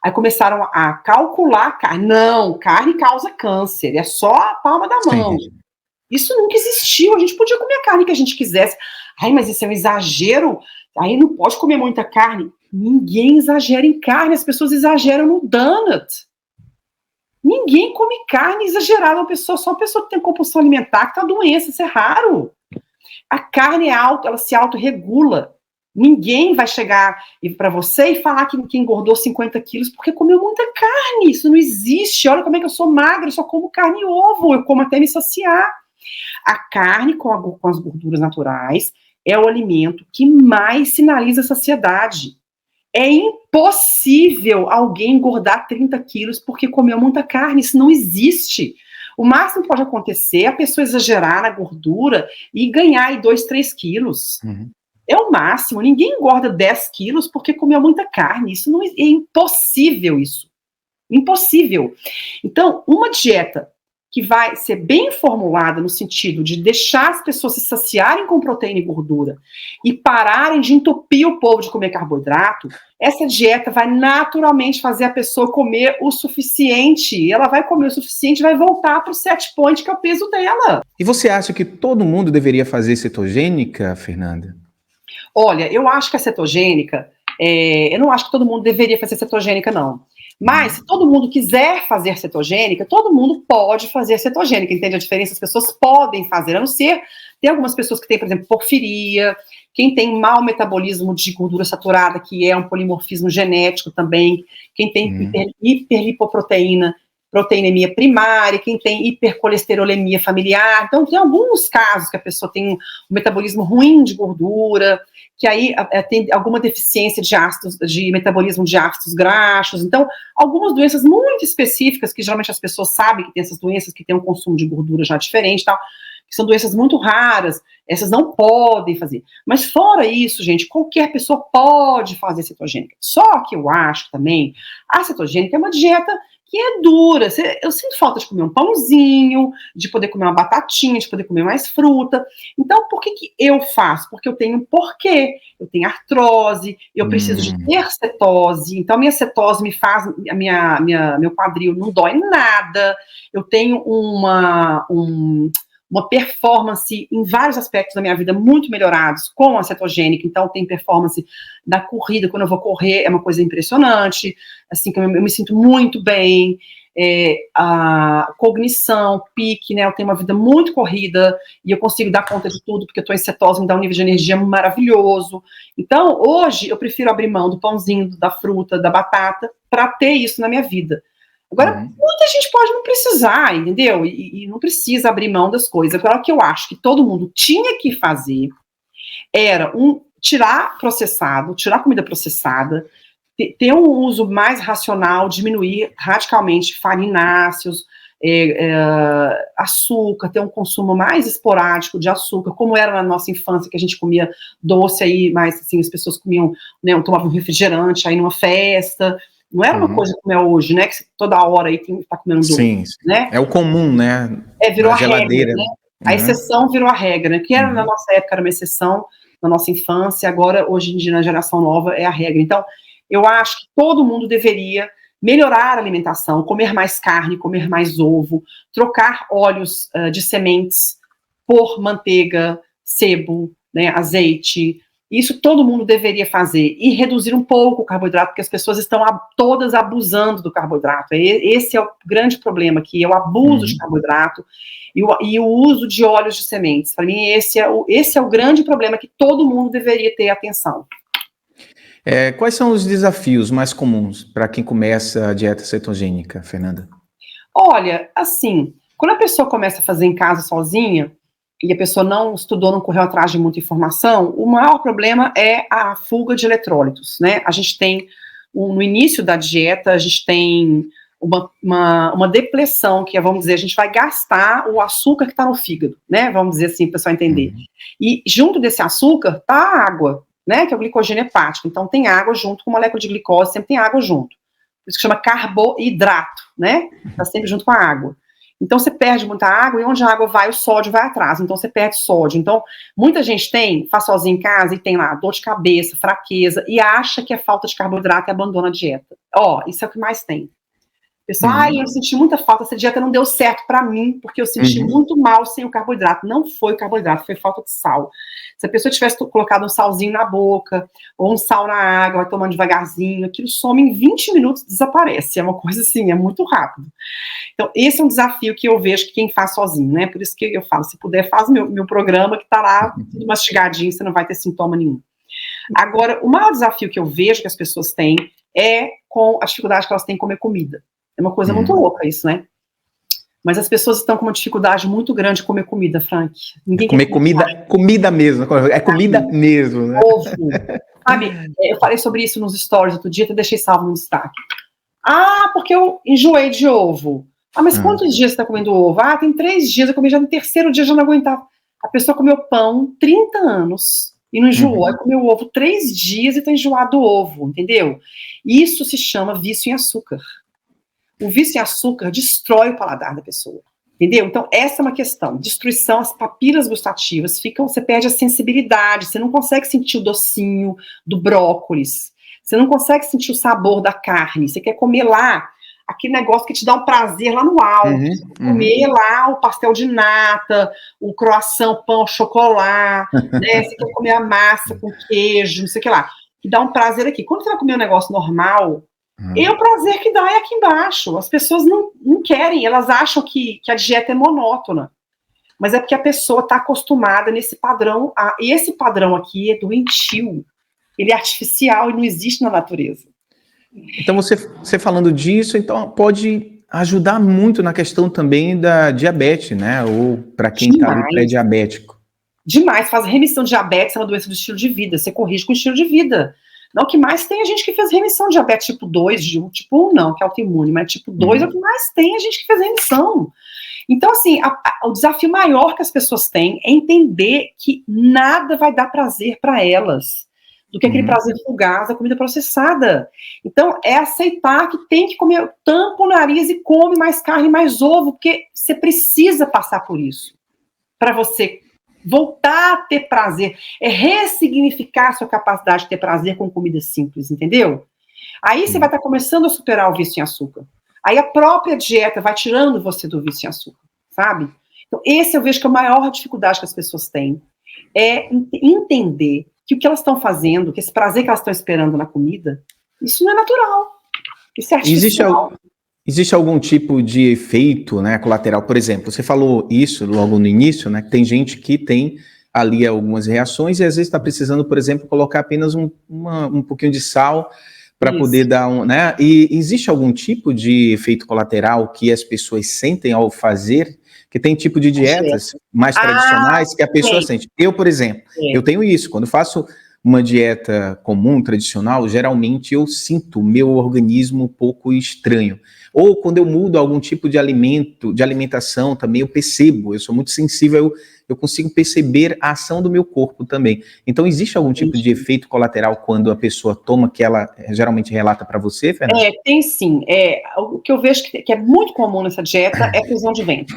aí começaram a calcular a carne. Não, carne causa câncer, é só a palma da mão. Sim. Isso nunca existiu, a gente podia comer a carne que a gente quisesse. Ai, mas isso é um exagero, aí não pode comer muita carne. Ninguém exagera em carne, as pessoas exageram no donut. Ninguém come carne exagerada, só uma pessoa que tem compulsão alimentar, que tá doença, isso é raro. A carne é ela se autorregula. Ninguém vai chegar para você e falar que engordou 50 quilos porque comeu muita carne, isso não existe. Olha como é que eu sou magra, eu só como carne e ovo, eu como até me saciar. A carne com as gorduras naturais é o alimento que mais sinaliza saciedade. É impossível alguém engordar 30 quilos porque comeu muita carne, isso não existe. O máximo que pode acontecer é a pessoa exagerar na gordura e ganhar aí 2, 3 quilos. É o máximo, ninguém engorda 10 quilos porque comeu muita carne, isso não é impossível isso. Impossível. Então, uma dieta que vai ser bem formulada no sentido de deixar as pessoas se saciarem com proteína e gordura e pararem de entupir o povo de comer carboidrato, essa dieta vai naturalmente fazer a pessoa comer o suficiente. Ela vai comer o suficiente e vai voltar para o set point, que é o peso dela. E você acha que todo mundo deveria fazer cetogênica, Fernanda? Olha, eu acho que a cetogênica, eu não acho que todo mundo deveria fazer cetogênica, não. Mas, se todo mundo quiser fazer cetogênica, todo mundo pode fazer cetogênica, entende a diferença? As pessoas podem fazer, a não ser, tem algumas pessoas que têm, por exemplo, porfiria, quem tem mau metabolismo de gordura saturada, que é um polimorfismo genético também, quem tem hiperlipoproteína, proteinemia primária, quem tem hipercolesterolemia familiar. Então, tem alguns casos que a pessoa tem um metabolismo ruim de gordura, que aí tem alguma deficiência de metabolismo de ácidos graxos. Então, algumas doenças muito específicas, que geralmente as pessoas sabem que tem essas doenças, que tem um consumo de gordura já diferente, tal, que são doenças muito raras, essas não podem fazer. Mas fora isso, gente, qualquer pessoa pode fazer cetogênica. Só que eu acho também, a cetogênica é uma dieta que é dura. Eu sinto falta de comer um pãozinho, de poder comer uma batatinha, de poder comer mais fruta. Então, por que eu faço? Porque eu tenho um porquê. Eu tenho artrose, eu preciso de ter cetose. Então, a minha cetose me faz, meu quadril não dói nada. Eu tenho uma uma performance em vários aspectos da minha vida muito melhorados com a cetogênica. Então, tem performance da corrida, quando eu vou correr, é uma coisa impressionante, assim, que eu me sinto muito bem, a cognição, pique, né, eu tenho uma vida muito corrida, e eu consigo dar conta de tudo, porque eu estou em cetose, me dá um nível de energia maravilhoso. Então, hoje, eu prefiro abrir mão do pãozinho, da fruta, da batata, para ter isso na minha vida. Agora, muita gente pode não precisar, entendeu? E não precisa abrir mão das coisas. Agora, o que eu acho que todo mundo tinha que fazer era tirar comida processada, ter um uso mais racional, diminuir radicalmente farináceos, açúcar, ter um consumo mais esporádico de açúcar, como era na nossa infância, que a gente comia doce aí, mas assim, as pessoas comiam, né, tomavam refrigerante aí numa festa. Não era uma coisa como é hoje, né? Que você toda hora aí tá comendo doce. Sim, né? É o comum, né? Virou a geladeira. regra, né? A exceção virou a regra, né? Que era na nossa época, era uma exceção, na nossa infância, agora, hoje em dia, na geração nova, é a regra. Então, eu acho que todo mundo deveria melhorar a alimentação, comer mais carne, comer mais ovo, trocar óleos de sementes por manteiga, sebo, né, azeite. Isso todo mundo deveria fazer. E reduzir um pouco o carboidrato, porque as pessoas estão todas abusando do carboidrato. Esse é o grande problema aqui, é o abuso de carboidrato e o uso de óleos de sementes. Para mim, esse é o grande problema que todo mundo deveria ter atenção. Quais são os desafios mais comuns para quem começa a dieta cetogênica, Fernanda? Olha, assim, quando a pessoa começa a fazer em casa sozinha, e a pessoa não estudou, não correu atrás de muita informação, o maior problema é a fuga de eletrólitos, né? A gente tem, no início da dieta, a gente tem uma depleção, que é, vamos dizer, a gente vai gastar o açúcar que está no fígado, né? Vamos dizer assim, para o pessoal entender. E junto desse açúcar está a água, né? Que é o glicogênio hepático. Então tem água junto com molécula de glicose, sempre tem água junto. Isso que chama carboidrato, né? Está sempre junto com a água. Então, você perde muita água, e onde a água vai, o sódio vai atrás. Então, você perde sódio. Então, muita gente faz sozinho em casa, e tem lá dor de cabeça, fraqueza, e acha que é falta de carboidrato e abandona a dieta. Isso é o que mais tem. Pessoal, eu senti muita falta, essa dieta não deu certo para mim, porque eu senti muito mal sem o carboidrato. Não foi o carboidrato, foi falta de sal. Se a pessoa tivesse colocado um salzinho na boca, ou um sal na água, vai tomando devagarzinho, aquilo some em 20 minutos, desaparece. É uma coisa assim, é muito rápido. Então, esse é um desafio que eu vejo que quem faz sozinho, né? Por isso que eu falo, se puder, faz meu programa, que tá lá tudo mastigadinho, você não vai ter sintoma nenhum. Agora, o maior desafio que eu vejo que as pessoas têm é com a dificuldade que elas têm em comer comida. É uma coisa muito louca isso, né? Mas as pessoas estão com uma dificuldade muito grande de comer comida, Frank. Ninguém comer comida mesmo. É comida mesmo, né? Ovo. Sabe, eu falei sobre isso nos stories outro dia, até deixei salvo no destaque. Porque eu enjoei de ovo. Mas quantos dias você está comendo ovo? Tem 3 dias, eu comi já no terceiro dia, já não aguentava. A pessoa comeu pão 30 anos e não enjoou. Aí comeu ovo 3 dias e está enjoado do ovo, entendeu? Isso se chama vício em açúcar. O vício em açúcar destrói o paladar da pessoa, entendeu? Então, essa é uma questão. Destruição, as papilas gustativas você perde a sensibilidade, você não consegue sentir o docinho do brócolis, você não consegue sentir o sabor da carne, você quer comer lá aquele negócio que te dá um prazer lá no alto, comer lá o pastel de nata, o croissant, o pão ao chocolate, né? Você quer comer a massa com queijo, não sei o que lá, que dá um prazer aqui. Quando você vai comer um negócio normal, o prazer que dá é aqui embaixo. As pessoas não querem, elas acham que a dieta é monótona, mas é porque a pessoa está acostumada nesse padrão, e esse padrão aqui é doentio, ele é artificial e não existe na natureza. Então, você falando disso, então pode ajudar muito na questão também da diabetes, né? Ou para quem está pré-diabético. Demais, faz remissão de diabetes, é uma doença do estilo de vida, você corrige com o estilo de vida. Não, o que mais tem a gente que fez remissão de diabetes tipo 2, tipo 1 não, que é autoimune, mas tipo 2 é o que mais tem a gente que fez remissão. Então, assim, o desafio maior que as pessoas têm é entender que nada vai dar prazer para elas do que aquele prazer fugaz da comida processada. Então, é aceitar que tem que comer, tampa o nariz e come mais carne, mais ovo, porque você precisa passar por isso para você voltar a ter prazer, é ressignificar a sua capacidade de ter prazer com comida simples, entendeu? Aí você vai estar começando a superar o vício em açúcar. Aí a própria dieta vai tirando você do vício em açúcar, sabe? Então, esse eu vejo que é a maior dificuldade que as pessoas têm, é entender que o que elas estão fazendo, que esse prazer que elas estão esperando na comida, isso não é natural, isso é artificial. Existe algum tipo de efeito, né, colateral? Por exemplo, você falou isso logo no início, né, que tem gente que tem ali algumas reações e às vezes está precisando, por exemplo, colocar apenas um pouquinho de sal para poder dar né? E existe algum tipo de efeito colateral que as pessoas sentem ao fazer? Que tem tipo de dietas mais tradicionais que a pessoa sente. Eu, por exemplo, eu tenho isso. Quando eu faço uma dieta comum, tradicional, geralmente eu sinto o meu organismo um pouco estranho. Ou quando eu mudo algum tipo de alimento, de alimentação também, eu percebo, eu sou muito sensível, eu consigo perceber a ação do meu corpo também. Então, existe algum tipo de efeito colateral quando a pessoa toma, que ela geralmente relata para você, Fernanda? Tem sim. O que eu vejo que é muito comum nessa dieta é prisão de ventre.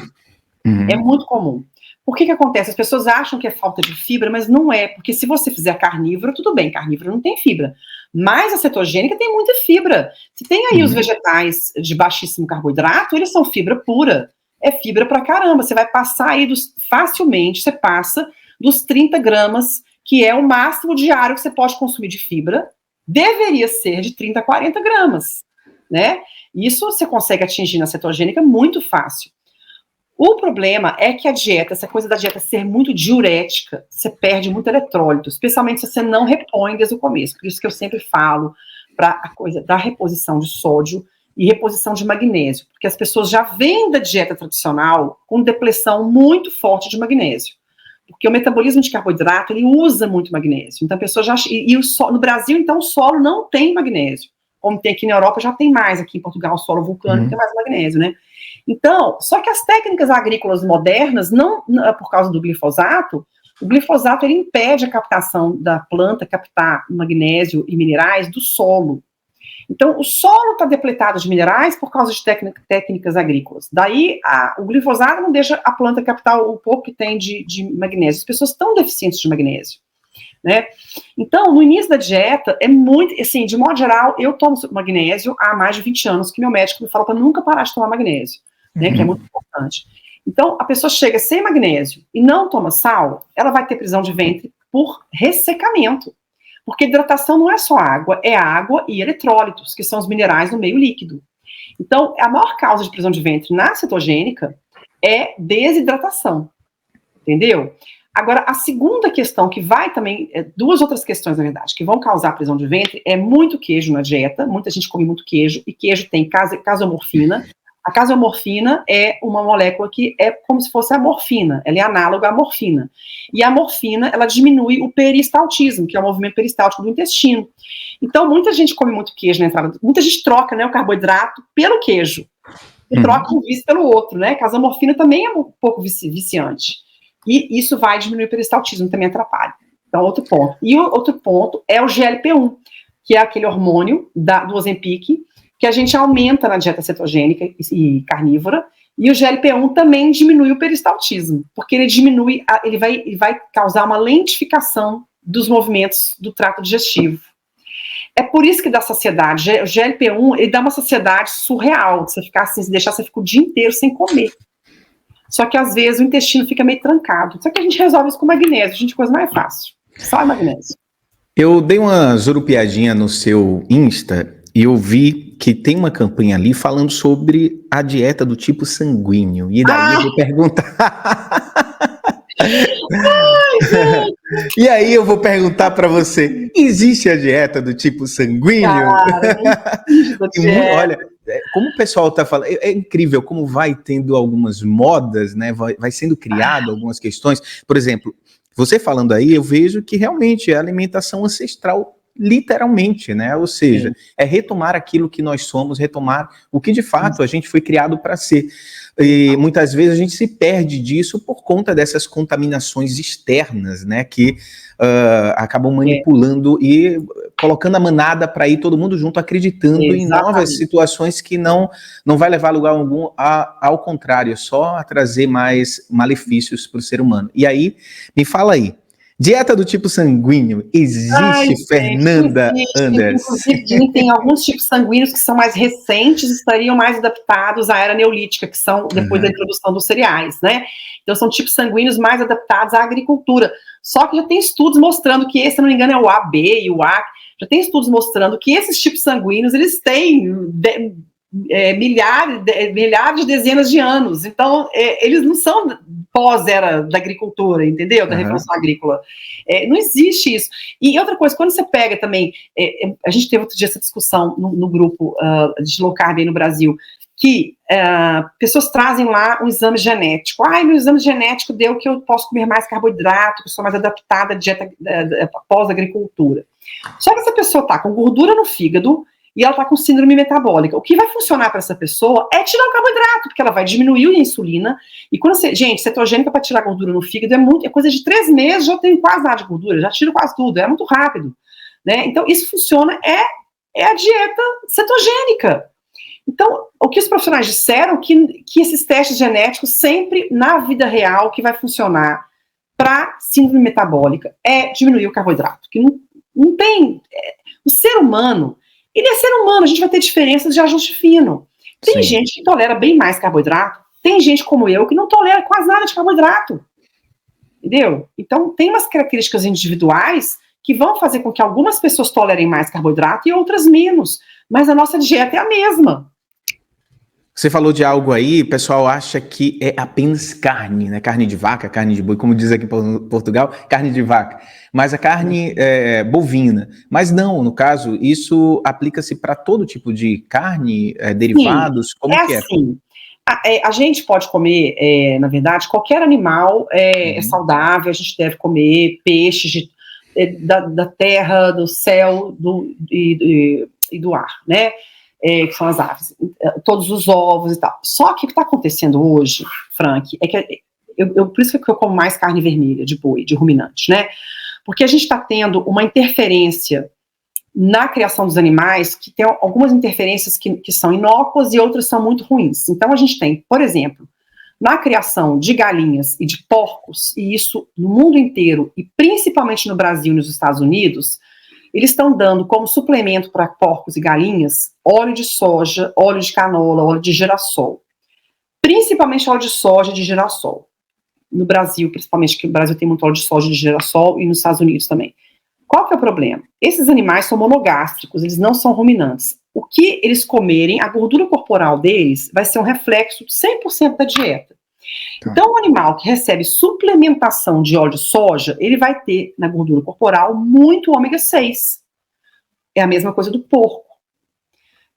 É muito comum. Por que acontece? As pessoas acham que é falta de fibra, mas não é, porque se você fizer carnívoro, tudo bem, carnívoro não tem fibra, mas a cetogênica tem muita fibra. Se tem aí os vegetais de baixíssimo carboidrato, eles são fibra pura, é fibra pra caramba, você vai passar aí facilmente, você passa dos 30 gramas, que é o máximo diário que você pode consumir de fibra, deveria ser de 30 a 40 gramas, né? Isso você consegue atingir na cetogênica muito fácil. O problema é que a dieta, essa coisa da dieta ser muito diurética, você perde muito eletrólito, especialmente se você não repõe desde o começo. Por isso que eu sempre falo para a coisa da reposição de sódio e reposição de magnésio, porque as pessoas já vêm da dieta tradicional com depleção muito forte de magnésio, porque o metabolismo de carboidrato, ele usa muito magnésio. Então a pessoa já... no Brasil, então, o solo não tem magnésio. Como tem aqui na Europa, já tem mais. Aqui em Portugal, o solo vulcânico tem mais magnésio, né? Então, só que as técnicas agrícolas modernas, não por causa do glifosato, o glifosato ele impede a captação da planta, captar magnésio e minerais do solo. Então, o solo está depletado de minerais por causa de técnicas agrícolas. Daí, o glifosato não deixa a planta captar o pouco que tem de magnésio. As pessoas estão deficientes de magnésio, né? Então, no início da dieta, é muito, assim, de modo geral, eu tomo magnésio há mais de 20 anos, que meu médico me falou para nunca parar de tomar magnésio, né, que é muito importante. Então, a pessoa chega sem magnésio e não toma sal, ela vai ter prisão de ventre por ressecamento. Porque hidratação não é só água, é água e eletrólitos, que são os minerais no meio líquido. Então, a maior causa de prisão de ventre na cetogênica é desidratação, entendeu? Agora, a segunda questão que vai também, duas outras questões, na verdade, que vão causar prisão de ventre, é muito queijo na dieta, muita gente come muito queijo, e queijo tem casomorfina. A casomorfina é uma molécula que é como se fosse a morfina, ela é análoga à morfina. E a morfina, ela diminui o peristaltismo, que é o movimento peristáltico do intestino. Então, muita gente come muito queijo na entrada, muita gente troca, né, o carboidrato pelo queijo, e troca um vício pelo outro, né? A casomorfina também é um pouco viciante. E isso vai diminuir o peristaltismo, também atrapalha. Então, outro ponto. E o outro ponto é o GLP-1, que é aquele hormônio do Ozempic, que a gente aumenta na dieta cetogênica e carnívora, e o GLP-1 também diminui o peristaltismo, porque ele diminui, ele vai causar uma lentificação dos movimentos do trato digestivo. É por isso que dá saciedade. O GLP-1, ele dá uma saciedade surreal, você ficar assim, se deixar, você fica o dia inteiro sem comer. Só que às vezes o intestino fica meio trancado. Só que a gente resolve isso com magnésio, a gente coisa mais fácil. Só magnésio. Eu dei uma zorupiadinha no seu Insta e eu vi que tem uma campanha ali falando sobre a dieta do tipo sanguíneo. E daí eu vou perguntar. E aí eu vou perguntar para você: existe a dieta do tipo sanguíneo? Cara, olha, como o pessoal está falando, é incrível como vai tendo algumas modas, né? Vai sendo criado algumas questões. Por exemplo, você falando aí, eu vejo que realmente é alimentação ancestral, literalmente, né? Ou seja, é retomar aquilo que nós somos, retomar o que de fato a gente foi criado para ser. E muitas vezes a gente se perde disso por conta dessas contaminações externas, né? Que acabam manipulando e colocando a manada para ir todo mundo junto, acreditando em novas situações que não vai levar a lugar algum, ao contrário, só a trazer mais malefícios para o ser humano. E aí, me fala aí, Dieta do tipo sanguíneo, existe, Ai, Fernanda gente, Anders? inclusive, tem alguns tipos sanguíneos que são mais recentes, estariam mais adaptados à era neolítica, que são depois da introdução dos cereais, né? Então, são tipos sanguíneos mais adaptados à agricultura. Só que já tem estudos mostrando que esse, se não me engano, é o AB e o A, já tem estudos mostrando que esses tipos sanguíneos, eles têm milhares, dezenas de anos. Então, eles não são pós-era da agricultura, entendeu? Da Revolução Agrícola. Não existe isso. E outra coisa, quando você pega também, a gente teve outro dia essa discussão no grupo de low carb aí no Brasil, que pessoas trazem lá um exame genético. Meu exame genético deu que eu posso comer mais carboidrato, que eu sou mais adaptada à dieta pós-agricultura. Só que essa pessoa está com gordura no fígado e ela está com síndrome metabólica. O que vai funcionar para essa pessoa é tirar o carboidrato, porque ela vai diminuir a insulina. E quando gente, cetogênica para tirar gordura no fígado é coisa de 3 meses, já tenho quase nada de gordura, já tiro quase tudo, é muito rápido. Né? Então, isso funciona, é a dieta cetogênica. Então, o que os profissionais disseram, que esses testes genéticos sempre, na vida real, que vai funcionar para síndrome metabólica é diminuir o carboidrato. Que não tem... o ser humano, ele é ser humano, a gente vai ter diferenças de ajuste fino. Tem gente que tolera bem mais carboidrato, tem gente como eu que não tolera quase nada de carboidrato. Entendeu? Então, tem umas características individuais que vão fazer com que algumas pessoas tolerem mais carboidrato e outras menos. Mas a nossa dieta é a mesma. Você falou de algo aí, o pessoal acha que é apenas carne, né? Carne de vaca, carne de boi, como diz aqui em Portugal, carne de vaca. Mas a carne bovina. Mas não, no caso, isso aplica-se para todo tipo de carne, derivados, como que é? Assim, a gente pode comer, na verdade, qualquer animal é saudável, a gente deve comer peixes da terra, do céu e do ar, né? Que são as aves, todos os ovos e tal. Só que o que está acontecendo hoje, Frank, é que por isso que eu como mais carne vermelha, de boi, de ruminante, né? Porque a gente está tendo uma interferência na criação dos animais, que tem algumas interferências que são inócuas e outras são muito ruins. Então a gente tem, por exemplo, na criação de galinhas e de porcos, e isso no mundo inteiro, e principalmente no Brasil e nos Estados Unidos, eles estão dando como suplemento para porcos e galinhas óleo de soja, óleo de canola, óleo de girassol. Principalmente óleo de soja e de girassol. No Brasil, principalmente, que o Brasil tem muito óleo de soja e de girassol, e nos Estados Unidos também. Qual que é o problema? Esses animais são monogástricos, eles não são ruminantes. O que eles comerem, a gordura corporal deles vai ser um reflexo de 100% da dieta. Então, o animal que recebe suplementação de óleo de soja, ele vai ter na gordura corporal muito ômega 6. É a mesma coisa do porco.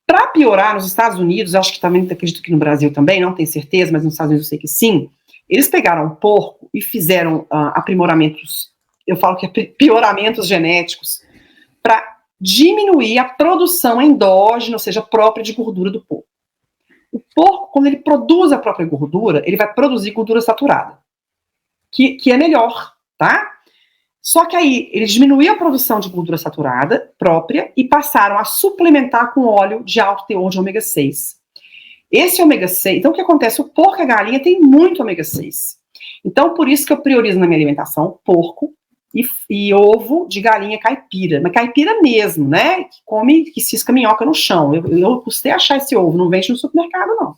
Para piorar, nos Estados Unidos, acho que também, acredito que no Brasil também, não tenho certeza, mas nos Estados Unidos eu sei que sim, eles pegaram o porco e fizeram aprimoramentos, eu falo que é pioramentos genéticos, para diminuir a produção endógena, ou seja, própria de gordura do porco. O porco, quando ele produz a própria gordura, ele vai produzir gordura saturada, que é melhor, tá? Só que aí, eles diminuíram a produção de gordura saturada própria e passaram a suplementar com óleo de alto teor de ômega 6. Esse ômega 6, então o que acontece? O porco e a galinha tem muito ômega 6. Então, por isso que eu priorizo na minha alimentação porco e ovo de galinha caipira, mas caipira mesmo, né? Que cisca minhoca no chão. Eu custei achar esse ovo, não vende no supermercado, não.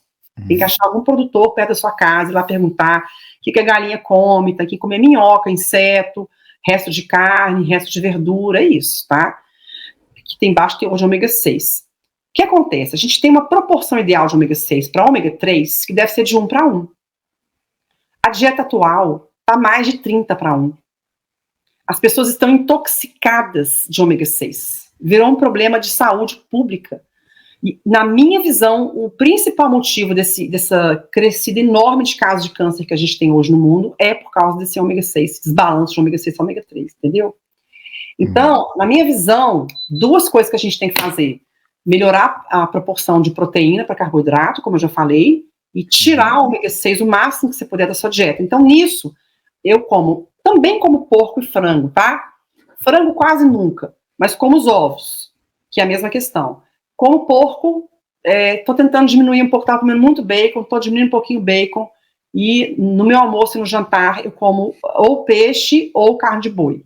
Tem que achar algum produtor perto da sua casa e lá perguntar o que a galinha come, tem que comer minhoca, inseto, resto de carne, resto de verdura, é isso, tá? Que tem baixo teor de ômega 6. O que acontece? A gente tem uma proporção ideal de ômega 6 para ômega 3 que deve ser de 1 para 1. A dieta atual está mais de 30 para 1. As pessoas estão intoxicadas de ômega 6. Virou um problema de saúde pública. E, na minha visão, o principal motivo dessa crescida enorme de casos de câncer que a gente tem hoje no mundo é por causa desse ômega 6, desbalanço de ômega 6 e ômega 3, entendeu? Então, na minha visão, 2 coisas que a gente tem que fazer. Melhorar a proporção de proteína para carboidrato, como eu já falei, e tirar o ômega 6 o máximo que você puder da sua dieta. Então, nisso, eu também como porco e frango, tá? Frango quase nunca, mas como os ovos, que é a mesma questão. Como porco, tô tentando diminuir um pouco, tava comendo muito bacon, tô diminuindo um pouquinho o bacon, E no meu almoço e no jantar eu como ou peixe ou carne de boi.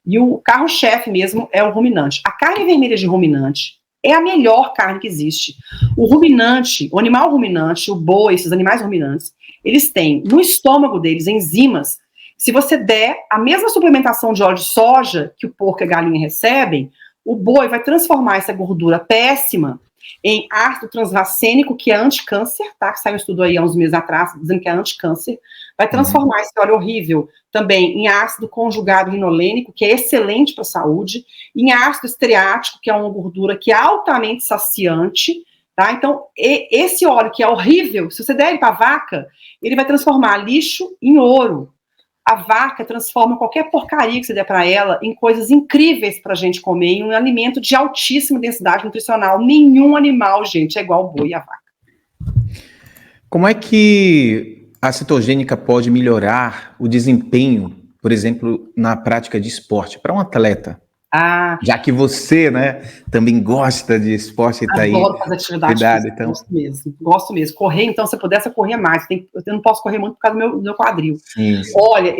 E o carro-chefe mesmo é o ruminante. A carne vermelha de ruminante é a melhor carne que existe. O ruminante, o animal ruminante, o boi, esses animais ruminantes, eles têm no estômago deles enzimas. Se você der a mesma suplementação de óleo de soja que o porco e a galinha recebem, o boi vai transformar essa gordura péssima em ácido transracênico, que é anticâncer, tá? Que saiu um estudo aí há uns meses atrás, dizendo que é anticâncer, vai transformar esse óleo horrível também em ácido conjugado linolênico, que é excelente para a saúde, em ácido estearico, que é uma gordura que é altamente saciante, tá? Então, esse óleo que é horrível, se você der ele para a vaca, ele vai transformar lixo em ouro. A vaca transforma qualquer porcaria que você der para ela em coisas incríveis para a gente comer, em um alimento de altíssima densidade nutricional. Nenhum animal, gente, é igual o boi e a vaca. Como é que a cetogênica pode melhorar o desempenho, por exemplo, na prática de esporte, para um atleta? Já que você, né, também gosta de esporte e está aí. Adoro fazer atividade física, então. Gosto mesmo. Correr, então, se eu pudesse, eu corria mais. Eu não posso correr muito por causa do meu quadril. Sim. Olha,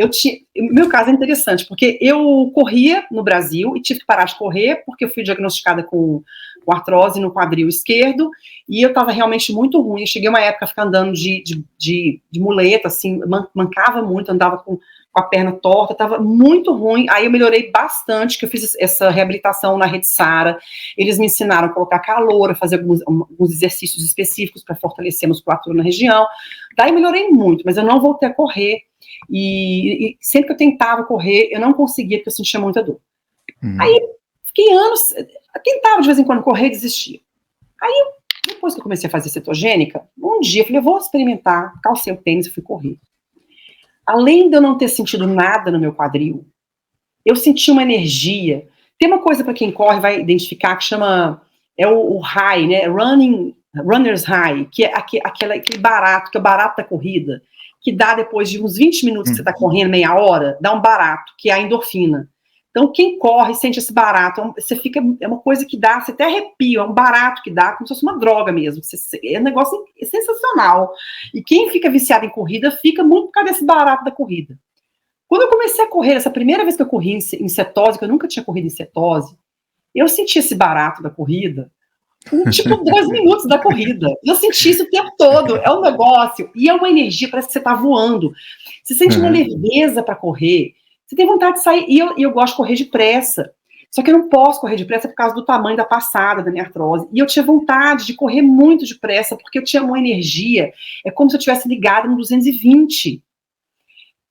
meu caso é interessante, porque eu corria no Brasil e tive que parar de correr, porque eu fui diagnosticada com artrose no quadril esquerdo, e eu estava realmente muito ruim. Eu cheguei uma época a ficar andando de muleta, assim, mancava muito, andava com a perna torta, estava muito ruim. Aí eu melhorei bastante, que eu fiz essa reabilitação na Rede Sara. Eles me ensinaram a colocar calor, a fazer alguns exercícios específicos para fortalecer a musculatura na região. Daí melhorei muito, mas eu não voltei a correr. E sempre que eu tentava correr, eu não conseguia, porque eu sentia muita dor. Aí fiquei anos, eu tentava de vez em quando correr e desistia. Aí, depois que eu comecei a fazer cetogênica, um dia eu falei, eu vou experimentar, calcei o tênis e fui correr. Além de eu não ter sentido nada no meu quadril, eu senti uma energia. Tem uma coisa para quem corre vai identificar que chama o high, né? Runner's high, que é aquele barato, que é o barato da corrida, que dá depois de uns 20 minutos que você está correndo, meia hora, dá um barato, que é a endorfina. Então, quem corre sente esse barato, é uma coisa que dá, você até arrepia, é um barato que dá, como se fosse uma droga mesmo, é um negócio sensacional. E quem fica viciado em corrida, fica muito por causa desse barato da corrida. Quando eu comecei a correr, essa primeira vez que eu corri em cetose, que eu nunca tinha corrido em cetose, eu senti esse barato da corrida, tipo 2 minutos da corrida. Eu senti isso o tempo todo, é um negócio, e é uma energia, parece que você está voando. Você sente uma leveza para correr, você tem vontade de sair, e eu gosto de correr depressa. Só que eu não posso correr depressa por causa do tamanho da passada da minha artrose. E eu tinha vontade de correr muito depressa, porque eu tinha uma energia, é como se eu tivesse ligado no 220.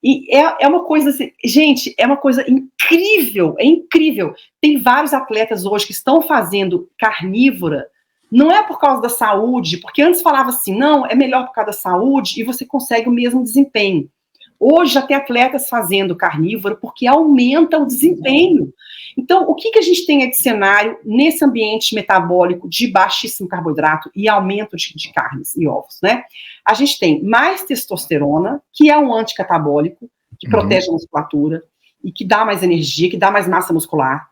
E é uma coisa assim, gente, é uma coisa incrível, é incrível. Tem vários atletas hoje que estão fazendo carnívora, não é por causa da saúde, porque antes falava assim, não, é melhor por causa da saúde e você consegue o mesmo desempenho. Hoje já tem atletas fazendo carnívoro porque aumenta o desempenho. Então, o que a gente tem de cenário nesse ambiente metabólico de baixíssimo carboidrato e aumento de carnes e ovos, né? A gente tem mais testosterona, que é um anticatabólico, que protege a musculatura e que dá mais energia, que dá mais massa muscular.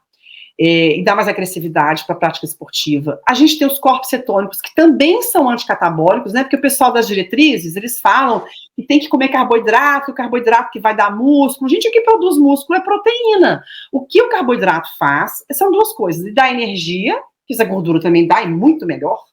E dá mais agressividade para a prática esportiva. A gente tem os corpos cetônicos, que também são anticatabólicos, né? Porque o pessoal das diretrizes, eles falam que tem que comer carboidrato, o carboidrato que vai dar músculo. Gente, o que produz músculo é proteína. O que o carboidrato faz são 2 coisas. Ele dá energia, que essa gordura também dá, e muito melhor,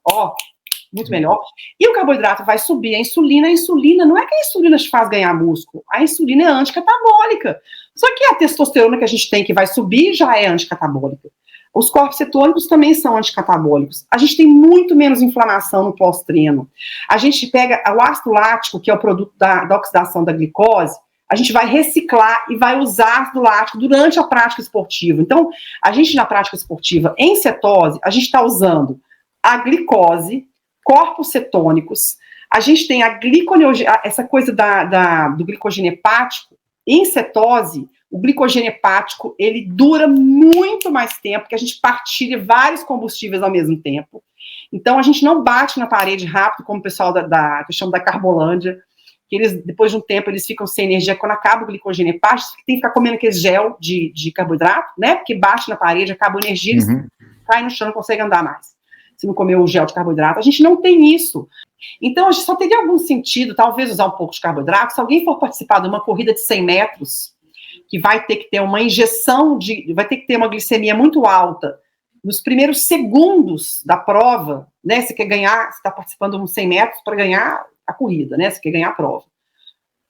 muito melhor. E o carboidrato vai subir a insulina. A insulina, não é que a insulina te faz ganhar músculo, a insulina é anticatabólica. Só que a testosterona que a gente tem que vai subir já é anticatabólica. Os corpos cetônicos também são anticatabólicos. A gente tem muito menos inflamação no pós-treino. A gente pega o ácido lático, que é o produto da oxidação da glicose, a gente vai reciclar e vai usar ácido lático durante a prática esportiva. Então, a gente na prática esportiva, em cetose, a gente está usando a glicose, corpos cetônicos, a gente tem essa coisa do glicogênio hepático. Em cetose, o glicogênio hepático, ele dura muito mais tempo, porque a gente partilha vários combustíveis ao mesmo tempo. Então, a gente não bate na parede rápido, como o pessoal que eu chamo da Carbolândia, que eles, depois de um tempo, eles ficam sem energia. Quando acaba o glicogênio hepático, tem que ficar comendo aquele gel de carboidrato, né? Porque bate na parede, acaba a energia, eles caem no chão, não conseguem andar mais. Se não comer o gel de carboidrato. A gente não tem isso. Então, a gente só teria algum sentido, talvez, usar um pouco de carboidrato, se alguém for participar de uma corrida de 100 metros, que vai ter que ter uma injeção, vai ter que ter uma glicemia muito alta, nos primeiros segundos da prova, né, você quer ganhar, você está participando de uns 100 metros para ganhar a corrida, né, você quer ganhar a prova.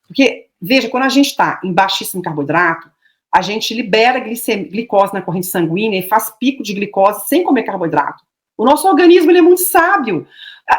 Porque, veja, quando a gente está em baixíssimo carboidrato, a gente libera glicose na corrente sanguínea e faz pico de glicose sem comer carboidrato. O nosso organismo, ele é muito sábio.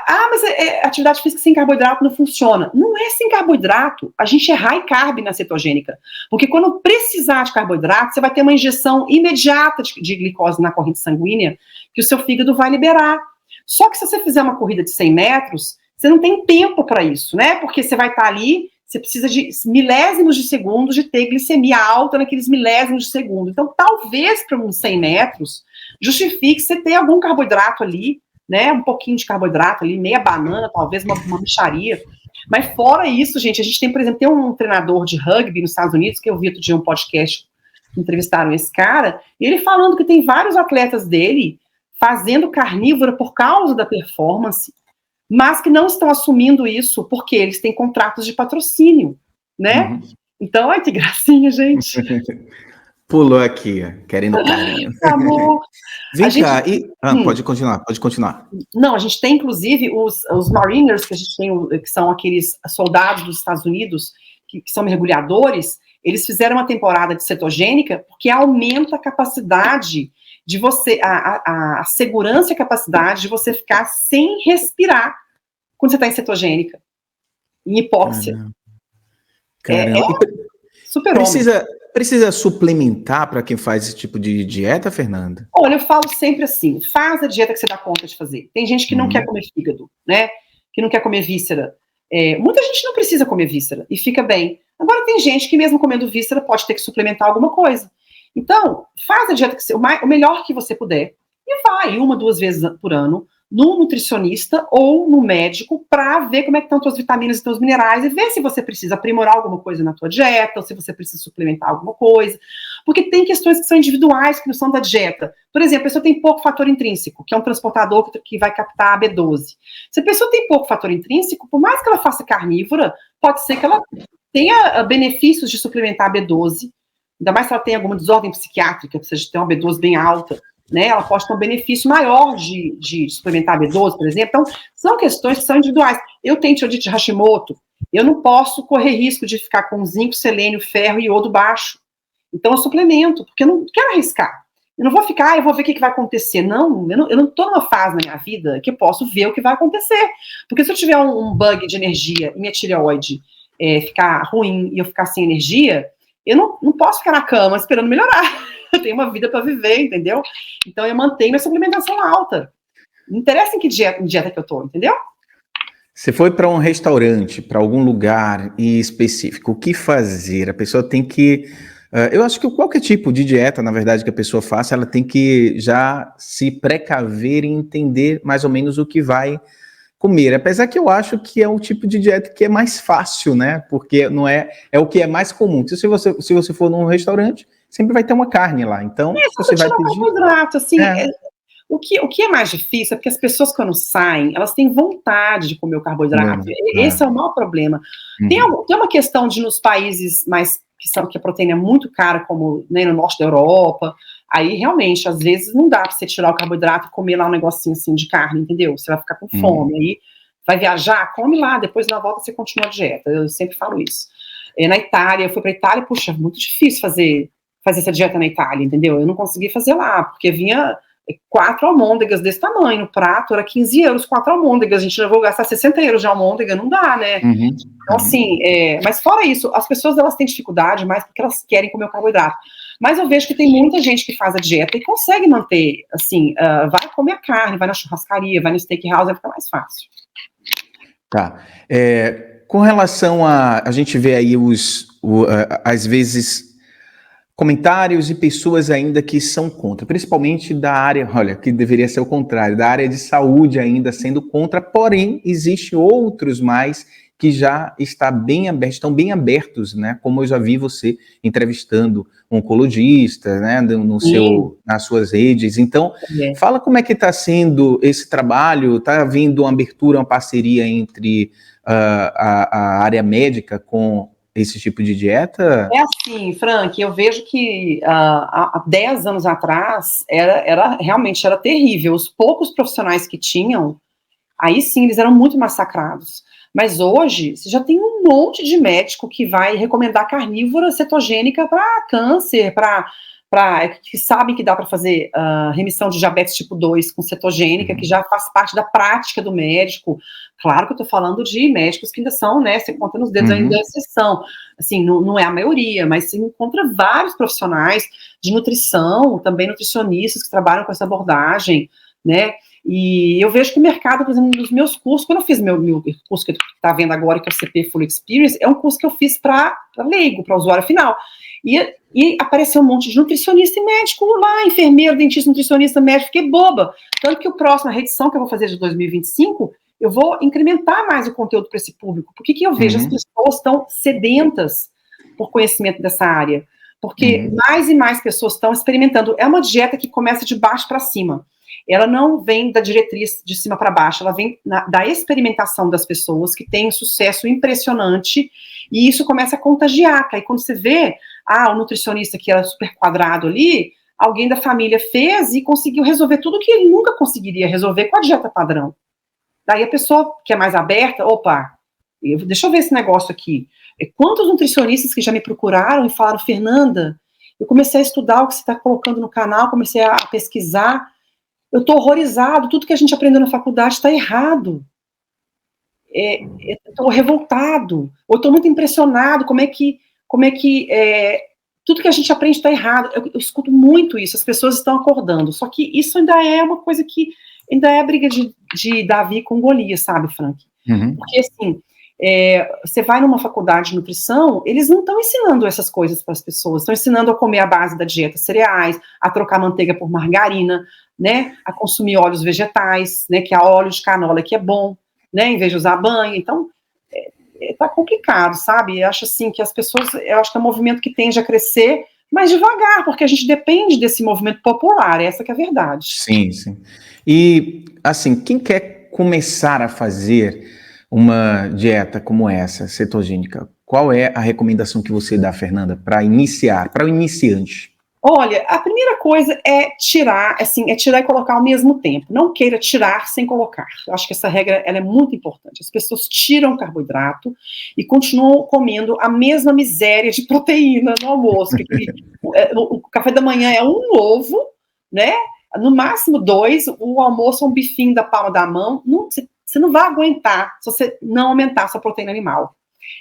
Mas atividade física sem carboidrato não funciona. Não é sem carboidrato. A gente é high carb na cetogênica. Porque quando precisar de carboidrato, você vai ter uma injeção imediata de glicose na corrente sanguínea que o seu fígado vai liberar. Só que se você fizer uma corrida de 100 metros, você não tem tempo para isso, né? Porque você vai estar ali, você precisa de milésimos de segundos de ter glicemia alta naqueles milésimos de segundo. Então, talvez para uns 100 metros, justifique você ter algum carboidrato ali, né, um pouquinho de carboidrato ali, meia banana, talvez uma mixaria. Mas fora isso, gente, a gente tem, por exemplo, tem um treinador de rugby nos Estados Unidos, que eu vi outro dia um podcast, entrevistaram esse cara, e ele falando que tem vários atletas dele fazendo carnívora por causa da performance, mas que não estão assumindo isso porque eles têm contratos de patrocínio, né? Uhum. Então, ai, que gracinha, gente. Pulou aqui, querendo carinho. Amor. Vem cá, pode continuar. Não, a gente tem, inclusive, os Mariners, que a gente tem, que são aqueles soldados dos Estados Unidos, que são mergulhadores, eles fizeram uma temporada de cetogênica porque aumenta a capacidade de você, a segurança e a capacidade de você ficar sem respirar quando você está em cetogênica, em hipóxia. Caramba. Super Precisa suplementar para quem faz esse tipo de dieta, Fernanda? Olha, eu falo sempre assim, faz a dieta que você dá conta de fazer. Tem gente que não quer comer fígado, né? Que não quer comer víscera. Muita gente não precisa comer víscera e fica bem. Agora tem gente que mesmo comendo víscera pode ter que suplementar alguma coisa. Então, faz a dieta o melhor que você puder e vai 1, 2 vezes por ano no nutricionista ou no médico para ver como é que estão suas vitaminas e seus minerais e ver se você precisa aprimorar alguma coisa na tua dieta ou se você precisa suplementar alguma coisa. Porque tem questões que são individuais, que não são da dieta. Por exemplo, a pessoa tem pouco fator intrínseco, que é um transportador que vai captar a B12. Se a pessoa tem pouco fator intrínseco, por mais que ela faça carnívora, pode ser que ela tenha benefícios de suplementar a B12, ainda mais se ela tem alguma desordem psiquiátrica, precisa ter uma B12 bem alta, né? Ela pode ter um benefício maior de suplementar a B12, por exemplo. Então, são questões que são individuais. Eu tenho tireoidite de Hashimoto, eu não posso correr risco de ficar com zinco, selênio, ferro e iodo baixo. Então, eu suplemento, porque eu não quero arriscar. Eu não vou ficar, eu vou ver o que vai acontecer. Não, eu não estou numa fase na minha vida que eu posso ver o que vai acontecer. Porque se eu tiver um bug de energia e minha tireoide ficar ruim e eu ficar sem energia, eu não posso ficar na cama esperando melhorar. Eu tenho uma vida para viver, entendeu? Então, eu mantenho minha suplementação alta. Não interessa em que dieta que eu tô, entendeu? Você foi para um restaurante, para algum lugar específico, o que fazer? A pessoa tem que... eu acho que qualquer tipo de dieta, na verdade, que a pessoa faça, ela tem que já se precaver e entender mais ou menos o que vai comer. Apesar que eu acho que é o tipo de dieta que é mais fácil, né? Porque não é o que é mais comum. Se você for num restaurante, sempre vai ter uma carne lá. Então, você vai pedir... carboidrato, assim... O que é mais difícil é porque as pessoas, quando saem, elas têm vontade de comer o carboidrato. Esse é o maior problema. Tem uma questão de, nos países mais que a proteína é muito cara, como, né, no norte da Europa, aí realmente, às vezes, não dá pra você tirar o carboidrato e comer lá um negocinho assim de carne, entendeu? Você vai ficar com fome. Aí vai viajar, come lá, depois na volta você continua a dieta. Eu sempre falo isso. Na Itália, eu fui pra Itália, puxa, muito difícil fazer essa dieta na Itália, entendeu? Eu não consegui fazer lá, porque vinha 4 almôndegas desse tamanho no prato, era 15 euros, 4 almôndegas, a gente já vou gastar 60 euros de almôndega, não dá, né? Então, assim, mas fora isso, as pessoas, elas têm dificuldade mais porque elas querem comer o carboidrato. Mas eu vejo que tem muita gente que faz a dieta e consegue manter, assim, vai comer a carne, vai na churrascaria, vai no steakhouse, vai ficar mais fácil. Tá. Com relação a gente vê aí às vezes... comentários e pessoas ainda que são contra, principalmente da área, olha, que deveria ser o contrário, da área de saúde ainda sendo contra, porém, existem outros mais que já está bem aberto, estão bem abertos, né? Como eu já vi você entrevistando oncologistas, né? Nas suas redes. Então, fala como é que está sendo esse trabalho. Está havendo uma abertura, uma parceria entre a área médica com esse tipo de dieta? É assim, Frank, eu vejo que há 10 anos atrás realmente era terrível. Os poucos profissionais que tinham, aí sim, eles eram muito massacrados. Mas hoje, você já tem um monte de médico que vai recomendar carnívora cetogênica para câncer, que sabem que dá para fazer remissão de diabetes tipo 2 com cetogênica, que já faz parte da prática do médico. Claro que eu estou falando de médicos que ainda são, né, você conta nos dedos ainda da exceção. Assim, não é a maioria, mas você encontra vários profissionais de nutrição, também nutricionistas que trabalham com essa abordagem, né? E eu vejo que o mercado, por exemplo, nos meus cursos, quando eu fiz meu curso que você está vendo agora, que é o CP Full Experience, é um curso que eu fiz para leigo, para usuário final. E apareceu um monte de nutricionista e médico lá, enfermeiro, dentista, nutricionista, médico, fiquei boba. Tanto que a próxima reedição que eu vou fazer de 2025, eu vou incrementar mais o conteúdo para esse público. Por que eu vejo as pessoas tão sedentas por conhecimento dessa área? Porque mais e mais pessoas estão experimentando. É uma dieta que começa de baixo para cima. Ela não vem da diretriz de cima para baixo, ela vem da experimentação das pessoas que têm um sucesso impressionante, e isso começa a contagiar. Aí quando você vê, o nutricionista que era super quadrado ali, alguém da família fez e conseguiu resolver tudo que ele nunca conseguiria resolver com a dieta padrão. Daí a pessoa que é mais aberta, deixa eu ver esse negócio aqui. Quantos nutricionistas que já me procuraram e falaram, Fernanda, eu comecei a estudar o que você está colocando no canal, comecei a pesquisar, eu estou horrorizado, tudo que a gente aprendeu na faculdade está errado. Estou revoltado, ou estou muito impressionado, como é que tudo que a gente aprende está errado. Eu escuto muito isso, as pessoas estão acordando, só que isso ainda é uma coisa que ainda é a briga de Davi com Golias, sabe, Frank? Porque, assim, você vai numa faculdade de nutrição, eles não estão ensinando essas coisas para as pessoas, estão ensinando a comer a base da dieta cereais, a trocar manteiga por margarina, né, a consumir óleos vegetais, né, que é óleo de canola que é bom, né, em vez de usar banho. Então, tá complicado, sabe? Eu acho assim que as pessoas, eu acho que é um movimento que tende a crescer, mas devagar, porque a gente depende desse movimento popular, essa que é a verdade. Sim, sim. E, assim, quem quer começar a fazer uma dieta como essa, cetogênica, qual é a recomendação que você dá, Fernanda, para iniciar, para o iniciante? Olha, a primeira coisa é tirar, tirar e colocar ao mesmo tempo. Não queira tirar sem colocar. Eu acho que essa regra ela é muito importante. As pessoas tiram carboidrato e continuam comendo a mesma miséria de proteína no almoço. O café da manhã é um ovo, né? No máximo 2, o almoço é um bifinho da palma da mão. Você não vai aguentar se você não aumentar a sua proteína animal.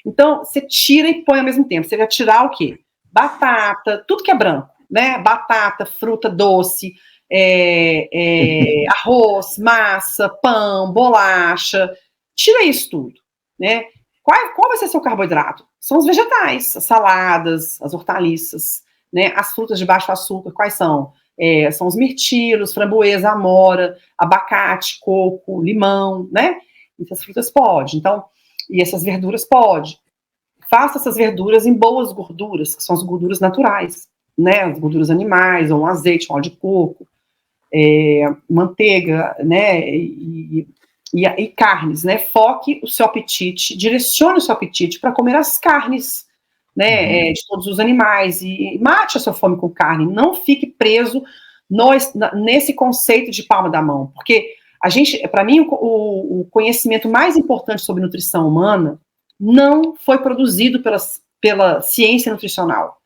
Então, você tira e põe ao mesmo tempo. Você vai tirar o quê? Batata, tudo que é branco. Né, batata, fruta doce, arroz, massa, pão, bolacha, tira isso tudo, né? Qual vai ser seu carboidrato? São os vegetais, as saladas, as hortaliças, né? As frutas de baixo açúcar, quais são? São os mirtilos, framboesa, amora, abacate, coco, limão, né? Essas frutas pode, então, e essas verduras pode. Faça essas verduras em boas gorduras, que são as gorduras naturais, né, as gorduras animais, ou um azeite, um óleo de coco, manteiga, né, e carnes, né, foque o seu apetite, direcione o seu apetite para comer as carnes, né, de todos os animais, e mate a sua fome com carne, não fique preso nesse conceito de palma da mão, porque para mim, o conhecimento mais importante sobre nutrição humana não foi produzido pela ciência nutricional.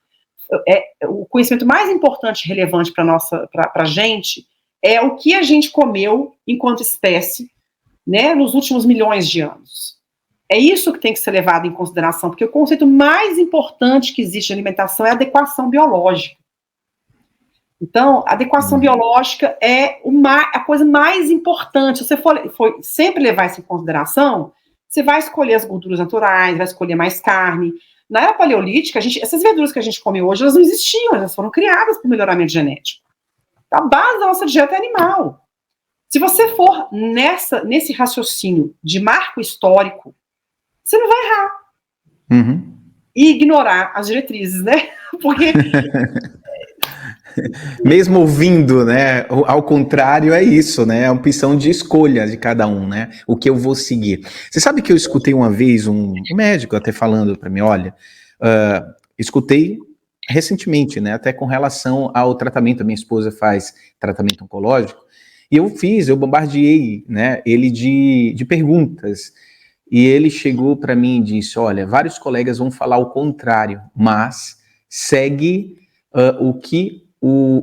O conhecimento mais importante e relevante para a gente é o que a gente comeu enquanto espécie, né, nos últimos milhões de anos. É isso que tem que ser levado em consideração, porque o conceito mais importante que existe de alimentação é a adequação biológica. Então, a adequação biológica é a coisa mais importante. Se você for sempre levar isso em consideração, você vai escolher as gorduras naturais, vai escolher mais carne. Na era paleolítica, essas verduras que a gente come hoje, elas não existiam, elas foram criadas por melhoramento genético. A base da nossa dieta é animal. Se você for nesse raciocínio de marco histórico, você não vai errar. Uhum. E ignorar as diretrizes, né? Porque... Mesmo ouvindo, né? Ao contrário, é isso, né? É uma opção de escolha de cada um, né? O que eu vou seguir. Você sabe que eu escutei uma vez um médico até falando para mim, olha, escutei recentemente, né? Até com relação ao tratamento, a minha esposa faz tratamento oncológico, e eu bombardeei, né? Ele de perguntas. E ele chegou para mim e disse, olha, vários colegas vão falar o contrário, mas segue o que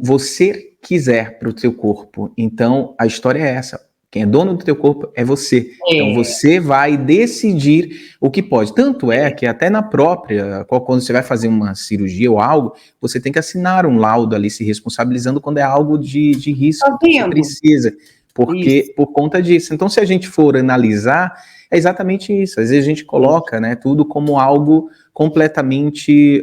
você quiser para o teu corpo. Então, a história é essa. Quem é dono do teu corpo é você. Então, você vai decidir o que pode. Tanto é que até na própria, quando você vai fazer uma cirurgia ou algo, você tem que assinar um laudo ali se responsabilizando quando é algo de risco. Você precisa, porque por conta disso. Então, se a gente for analisar, é exatamente isso. Às vezes a gente coloca, né, tudo como algo completamente...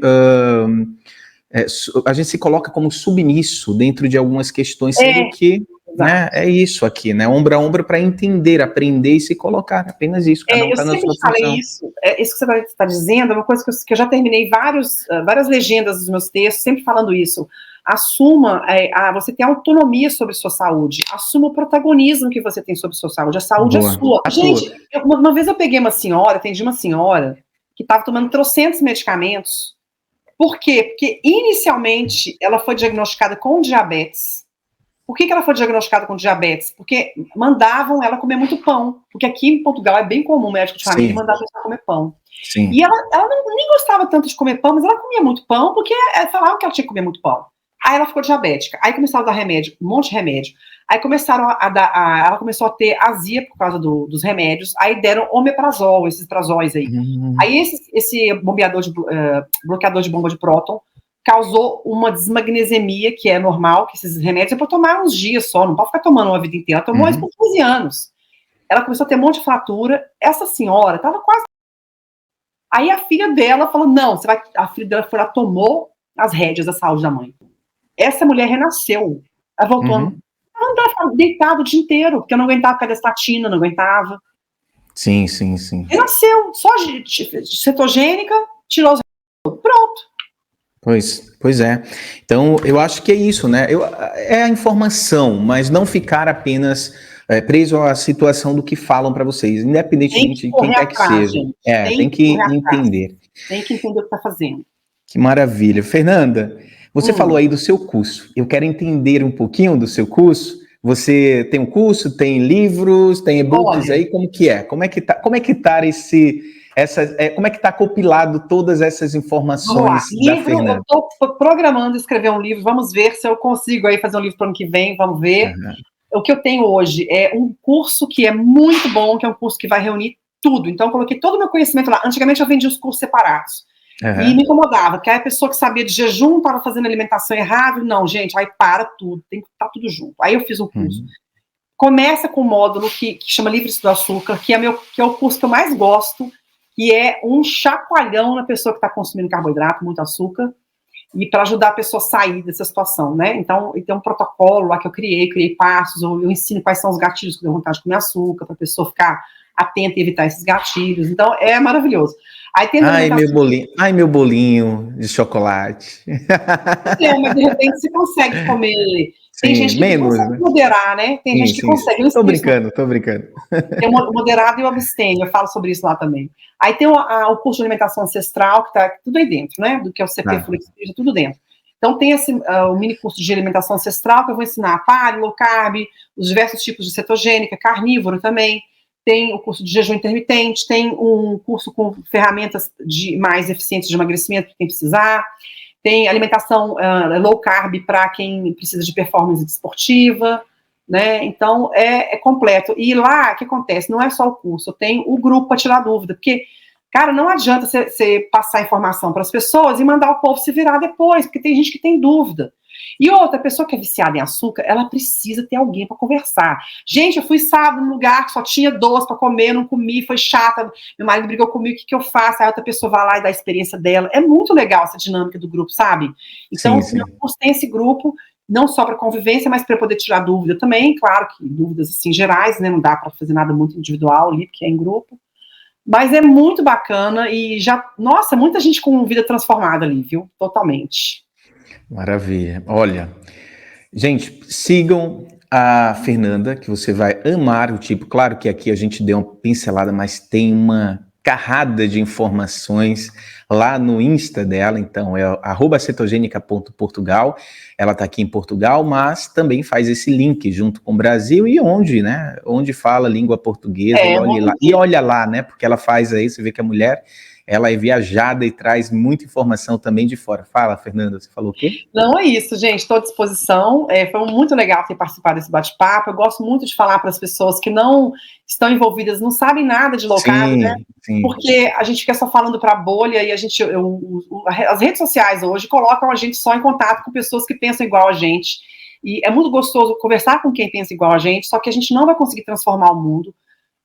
a gente se coloca como submisso dentro de algumas questões, sendo que, né, é isso aqui, né? Ombro a ombro para entender, aprender e se colocar. Apenas isso, cada um está na sua função. Eu sempre falei isso. Isso que você está dizendo é uma coisa que eu já terminei várias legendas dos meus textos, sempre falando isso. Assuma, você tem autonomia sobre sua saúde. Assuma o protagonismo que você tem sobre sua saúde. A saúde é sua. Gente, uma vez eu peguei atendi uma senhora que estava tomando trocentos medicamentos. Por quê? Porque inicialmente ela foi diagnosticada com diabetes. Por que ela foi diagnosticada com diabetes? Porque mandavam ela comer muito pão. Porque aqui em Portugal é bem comum o médico de família mandar a pessoa comer pão. Sim. E ela nem gostava tanto de comer pão, mas ela comia muito pão porque falavam que ela tinha que comer muito pão. Aí ela ficou diabética. Aí começaram a dar remédio, um monte de remédio. Aí começaram ela começou a ter azia por causa dos remédios. Aí deram omeprazol, esses prazóis aí. Aí esse bloqueador de bomba de próton causou uma desmagnesemia, que é normal, que esses remédios é para tomar uns dias só, não pode ficar tomando uma vida inteira. Ela tomou isso por 15 anos. Ela começou a ter um monte de fratura. Essa senhora estava quase... Aí a filha dela falou, não, a filha dela foi lá, tomou as rédeas da saúde da mãe. Essa mulher renasceu. Ela voltou. Ela andava deitada o dia inteiro, porque eu não aguentava ficar estatina, não aguentava. Sim. Renasceu, só cetogênica, tirou os... Pronto. Pois é. Então, eu acho que é isso, né? É a informação, mas não ficar apenas preso à situação do que falam para vocês, independentemente de quem quer que seja. Tem que entender. Tem que entender o que está fazendo. Que maravilha. Fernanda, você falou aí do seu curso. Eu quero entender um pouquinho do seu curso. Você tem um curso, tem livros, tem e-books aí? Como que é? Como é que tá como é que está compilado todas essas informações da Fernanda? Eu estou programando escrever um livro, vamos ver se eu consigo aí fazer um livro para o ano que vem, vamos ver. O que eu tenho hoje é um curso que é muito bom, que é um curso que vai reunir tudo. Então, eu coloquei todo o meu conhecimento lá. Antigamente, eu vendia os cursos separados. E me incomodava, porque aí a pessoa que sabia de jejum estava fazendo alimentação errada. Não, gente, aí para tudo, tem que estar tudo junto. Aí eu fiz um curso. Começa com um módulo que chama Livre-se do Açúcar, que é o curso que eu mais gosto, que é um chacoalhão na pessoa que está consumindo carboidrato, muito açúcar, e para ajudar a pessoa a sair dessa situação, né? Então, tem um protocolo lá que eu criei passos, eu ensino quais são os gatilhos que dão vontade de comer açúcar, para a pessoa ficar atenta e evitar esses gatilhos. Então, é maravilhoso. Aí tem meu bolinho de chocolate. Mas de repente você consegue comer. Tem gente que consegue moderar, né? Tem gente que consegue. Tô brincando. Tem o moderado e o abstêmio, eu falo sobre isso lá também. Aí tem o curso de alimentação ancestral, que tá tudo aí dentro, né? Do que é o CP Flexível, tudo dentro. Então tem o mini curso de alimentação ancestral, que eu vou ensinar paleo, low carb, os diversos tipos de cetogênica, carnívoro também. Tem o curso de jejum intermitente, tem um curso com ferramentas mais eficientes de emagrecimento para quem precisar, tem alimentação low carb para quem precisa de performance esportiva, né? Então, é completo. E lá, o que acontece? Não é só o curso, tem o grupo para tirar dúvida, porque, cara, não adianta você passar informação para as pessoas e mandar o povo se virar depois, porque tem gente que tem dúvida. E outra, pessoa que é viciada em açúcar, ela precisa ter alguém para conversar. Gente, eu fui sábado num lugar que só tinha doce para comer, não comi, foi chata, meu marido brigou comigo, o que eu faço? Aí outra pessoa vai lá e dá a experiência dela. É muito legal essa dinâmica do grupo, sabe? Então, tem esse grupo, não só para convivência, mas para poder tirar dúvida também, claro que dúvidas assim gerais, né? Não dá para fazer nada muito individual ali, porque é em grupo. Mas é muito bacana e nossa, muita gente com vida transformada ali, viu? Totalmente. Maravilha. Olha, gente, sigam a Fernanda, que você vai amar o tipo. Claro que aqui a gente deu uma pincelada, mas tem uma carrada de informações lá no Insta dela, então é @cetogênica.portugal. Ela está aqui em Portugal, mas também faz esse link junto com o Brasil e onde, né? Onde fala língua portuguesa, e olha lá, né? Porque ela faz aí, você vê que a mulher, ela é viajada e traz muita informação também de fora. Fala, Fernanda, você falou o quê? Não é isso, gente, estou à disposição. Foi muito legal ter participado desse bate-papo. Eu gosto muito de falar para as pessoas que não estão envolvidas, não sabem nada de low carb, né? Sim. Porque a gente fica só falando para a bolha e as redes sociais hoje colocam a gente só em contato com pessoas que pensam igual a gente. E é muito gostoso conversar com quem pensa igual a gente, só que a gente não vai conseguir transformar o mundo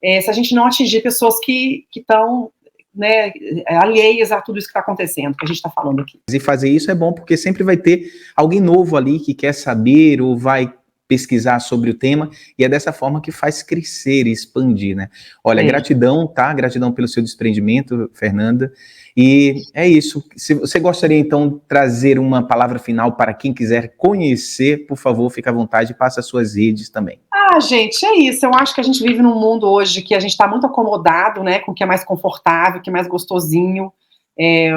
se a gente não atingir pessoas que estão, né, alheias a tudo isso que está acontecendo, que a gente está falando aqui. E fazer isso é bom porque sempre vai ter alguém novo ali que quer saber ou vai pesquisar sobre o tema, e é dessa forma que faz crescer e expandir, né? Olha, gratidão, tá? Gratidão pelo seu desprendimento, Fernanda, e é isso. Se você gostaria, então, de trazer uma palavra final para quem quiser conhecer, por favor, fique à vontade e passe as suas redes também. Gente, é isso. Eu acho que a gente vive num mundo hoje que a gente está muito acomodado, né, com o que é mais confortável, o que é mais gostosinho,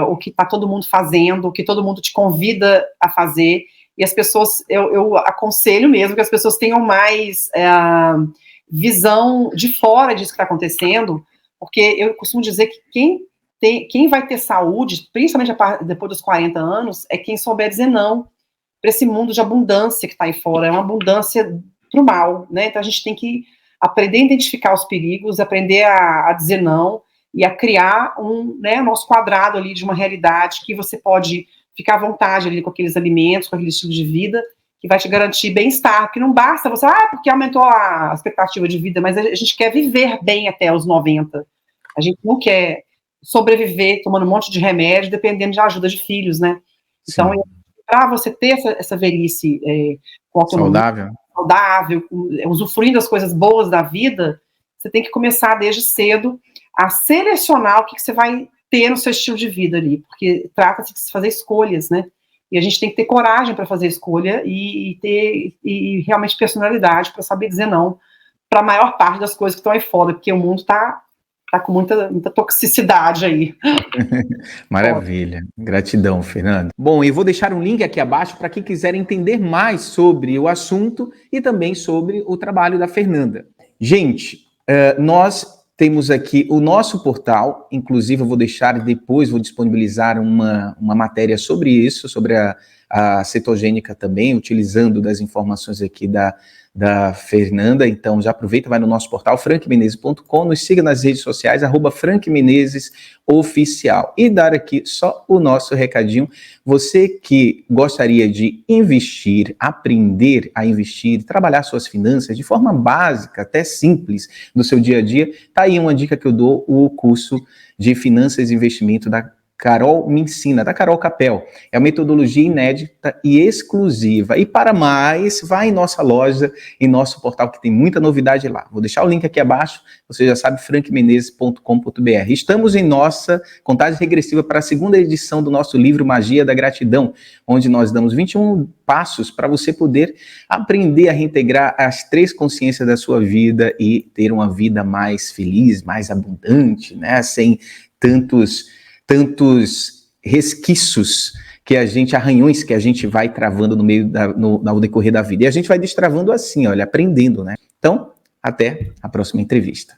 o que está todo mundo fazendo, o que todo mundo te convida a fazer. E as pessoas, eu aconselho mesmo que as pessoas tenham mais visão de fora disso que está acontecendo, porque eu costumo dizer que quem vai ter saúde, principalmente depois dos 40 anos, é quem souber dizer não para esse mundo de abundância que está aí fora. É uma abundância para o mal, né? Então a gente tem que aprender a identificar os perigos, aprender a dizer não e a criar né, nosso quadrado ali de uma realidade que você pode ficar à vontade ali com aqueles alimentos, com aquele estilo de vida, que vai te garantir bem-estar, porque não basta você, porque aumentou a expectativa de vida, mas a gente quer viver bem até os 90. A gente não quer sobreviver tomando um monte de remédio, dependendo de ajuda de filhos, né? Então, para você ter essa velhice com autonomia, saudável, usufruindo das coisas boas da vida, você tem que começar desde cedo a selecionar o que você vai ter no seu estilo de vida ali, porque trata-se de se fazer escolhas, né? E a gente tem que ter coragem para fazer escolha e ter realmente personalidade para saber dizer não para a maior parte das coisas que estão aí fora, porque o mundo está com muita toxicidade aí. Maravilha. Gratidão, Fernanda. Bom, eu vou deixar um link aqui abaixo para quem quiser entender mais sobre o assunto e também sobre o trabalho da Fernanda. Gente, nós temos aqui o nosso portal, inclusive eu vou deixar depois, vou disponibilizar uma matéria sobre isso, sobre a cetogênica também, utilizando das informações aqui da Fernanda. Então já aproveita, vai no nosso portal frankmenezes.com, nos siga nas redes sociais, @frankmenezesoficial. E dar aqui só o nosso recadinho, você que gostaria de investir, aprender a investir, trabalhar suas finanças de forma básica, até simples, no seu dia a dia, tá aí uma dica que eu dou, o curso de Finanças e Investimento da Carol Me Ensina, da Carol Capel. É uma metodologia inédita e exclusiva. E para mais, vai em nossa loja, em nosso portal, que tem muita novidade lá. Vou deixar o link aqui abaixo, você já sabe, frankmenezes.com.br. Estamos em nossa contagem regressiva para a segunda edição do nosso livro Magia da Gratidão, onde nós damos 21 passos para você poder aprender a reintegrar as 3 consciências da sua vida e ter uma vida mais feliz, mais abundante, né? Sem tantos resquícios arranhões que a gente vai travando no decorrer da vida. E a gente vai destravando assim, olha, aprendendo, né? Então, até a próxima entrevista.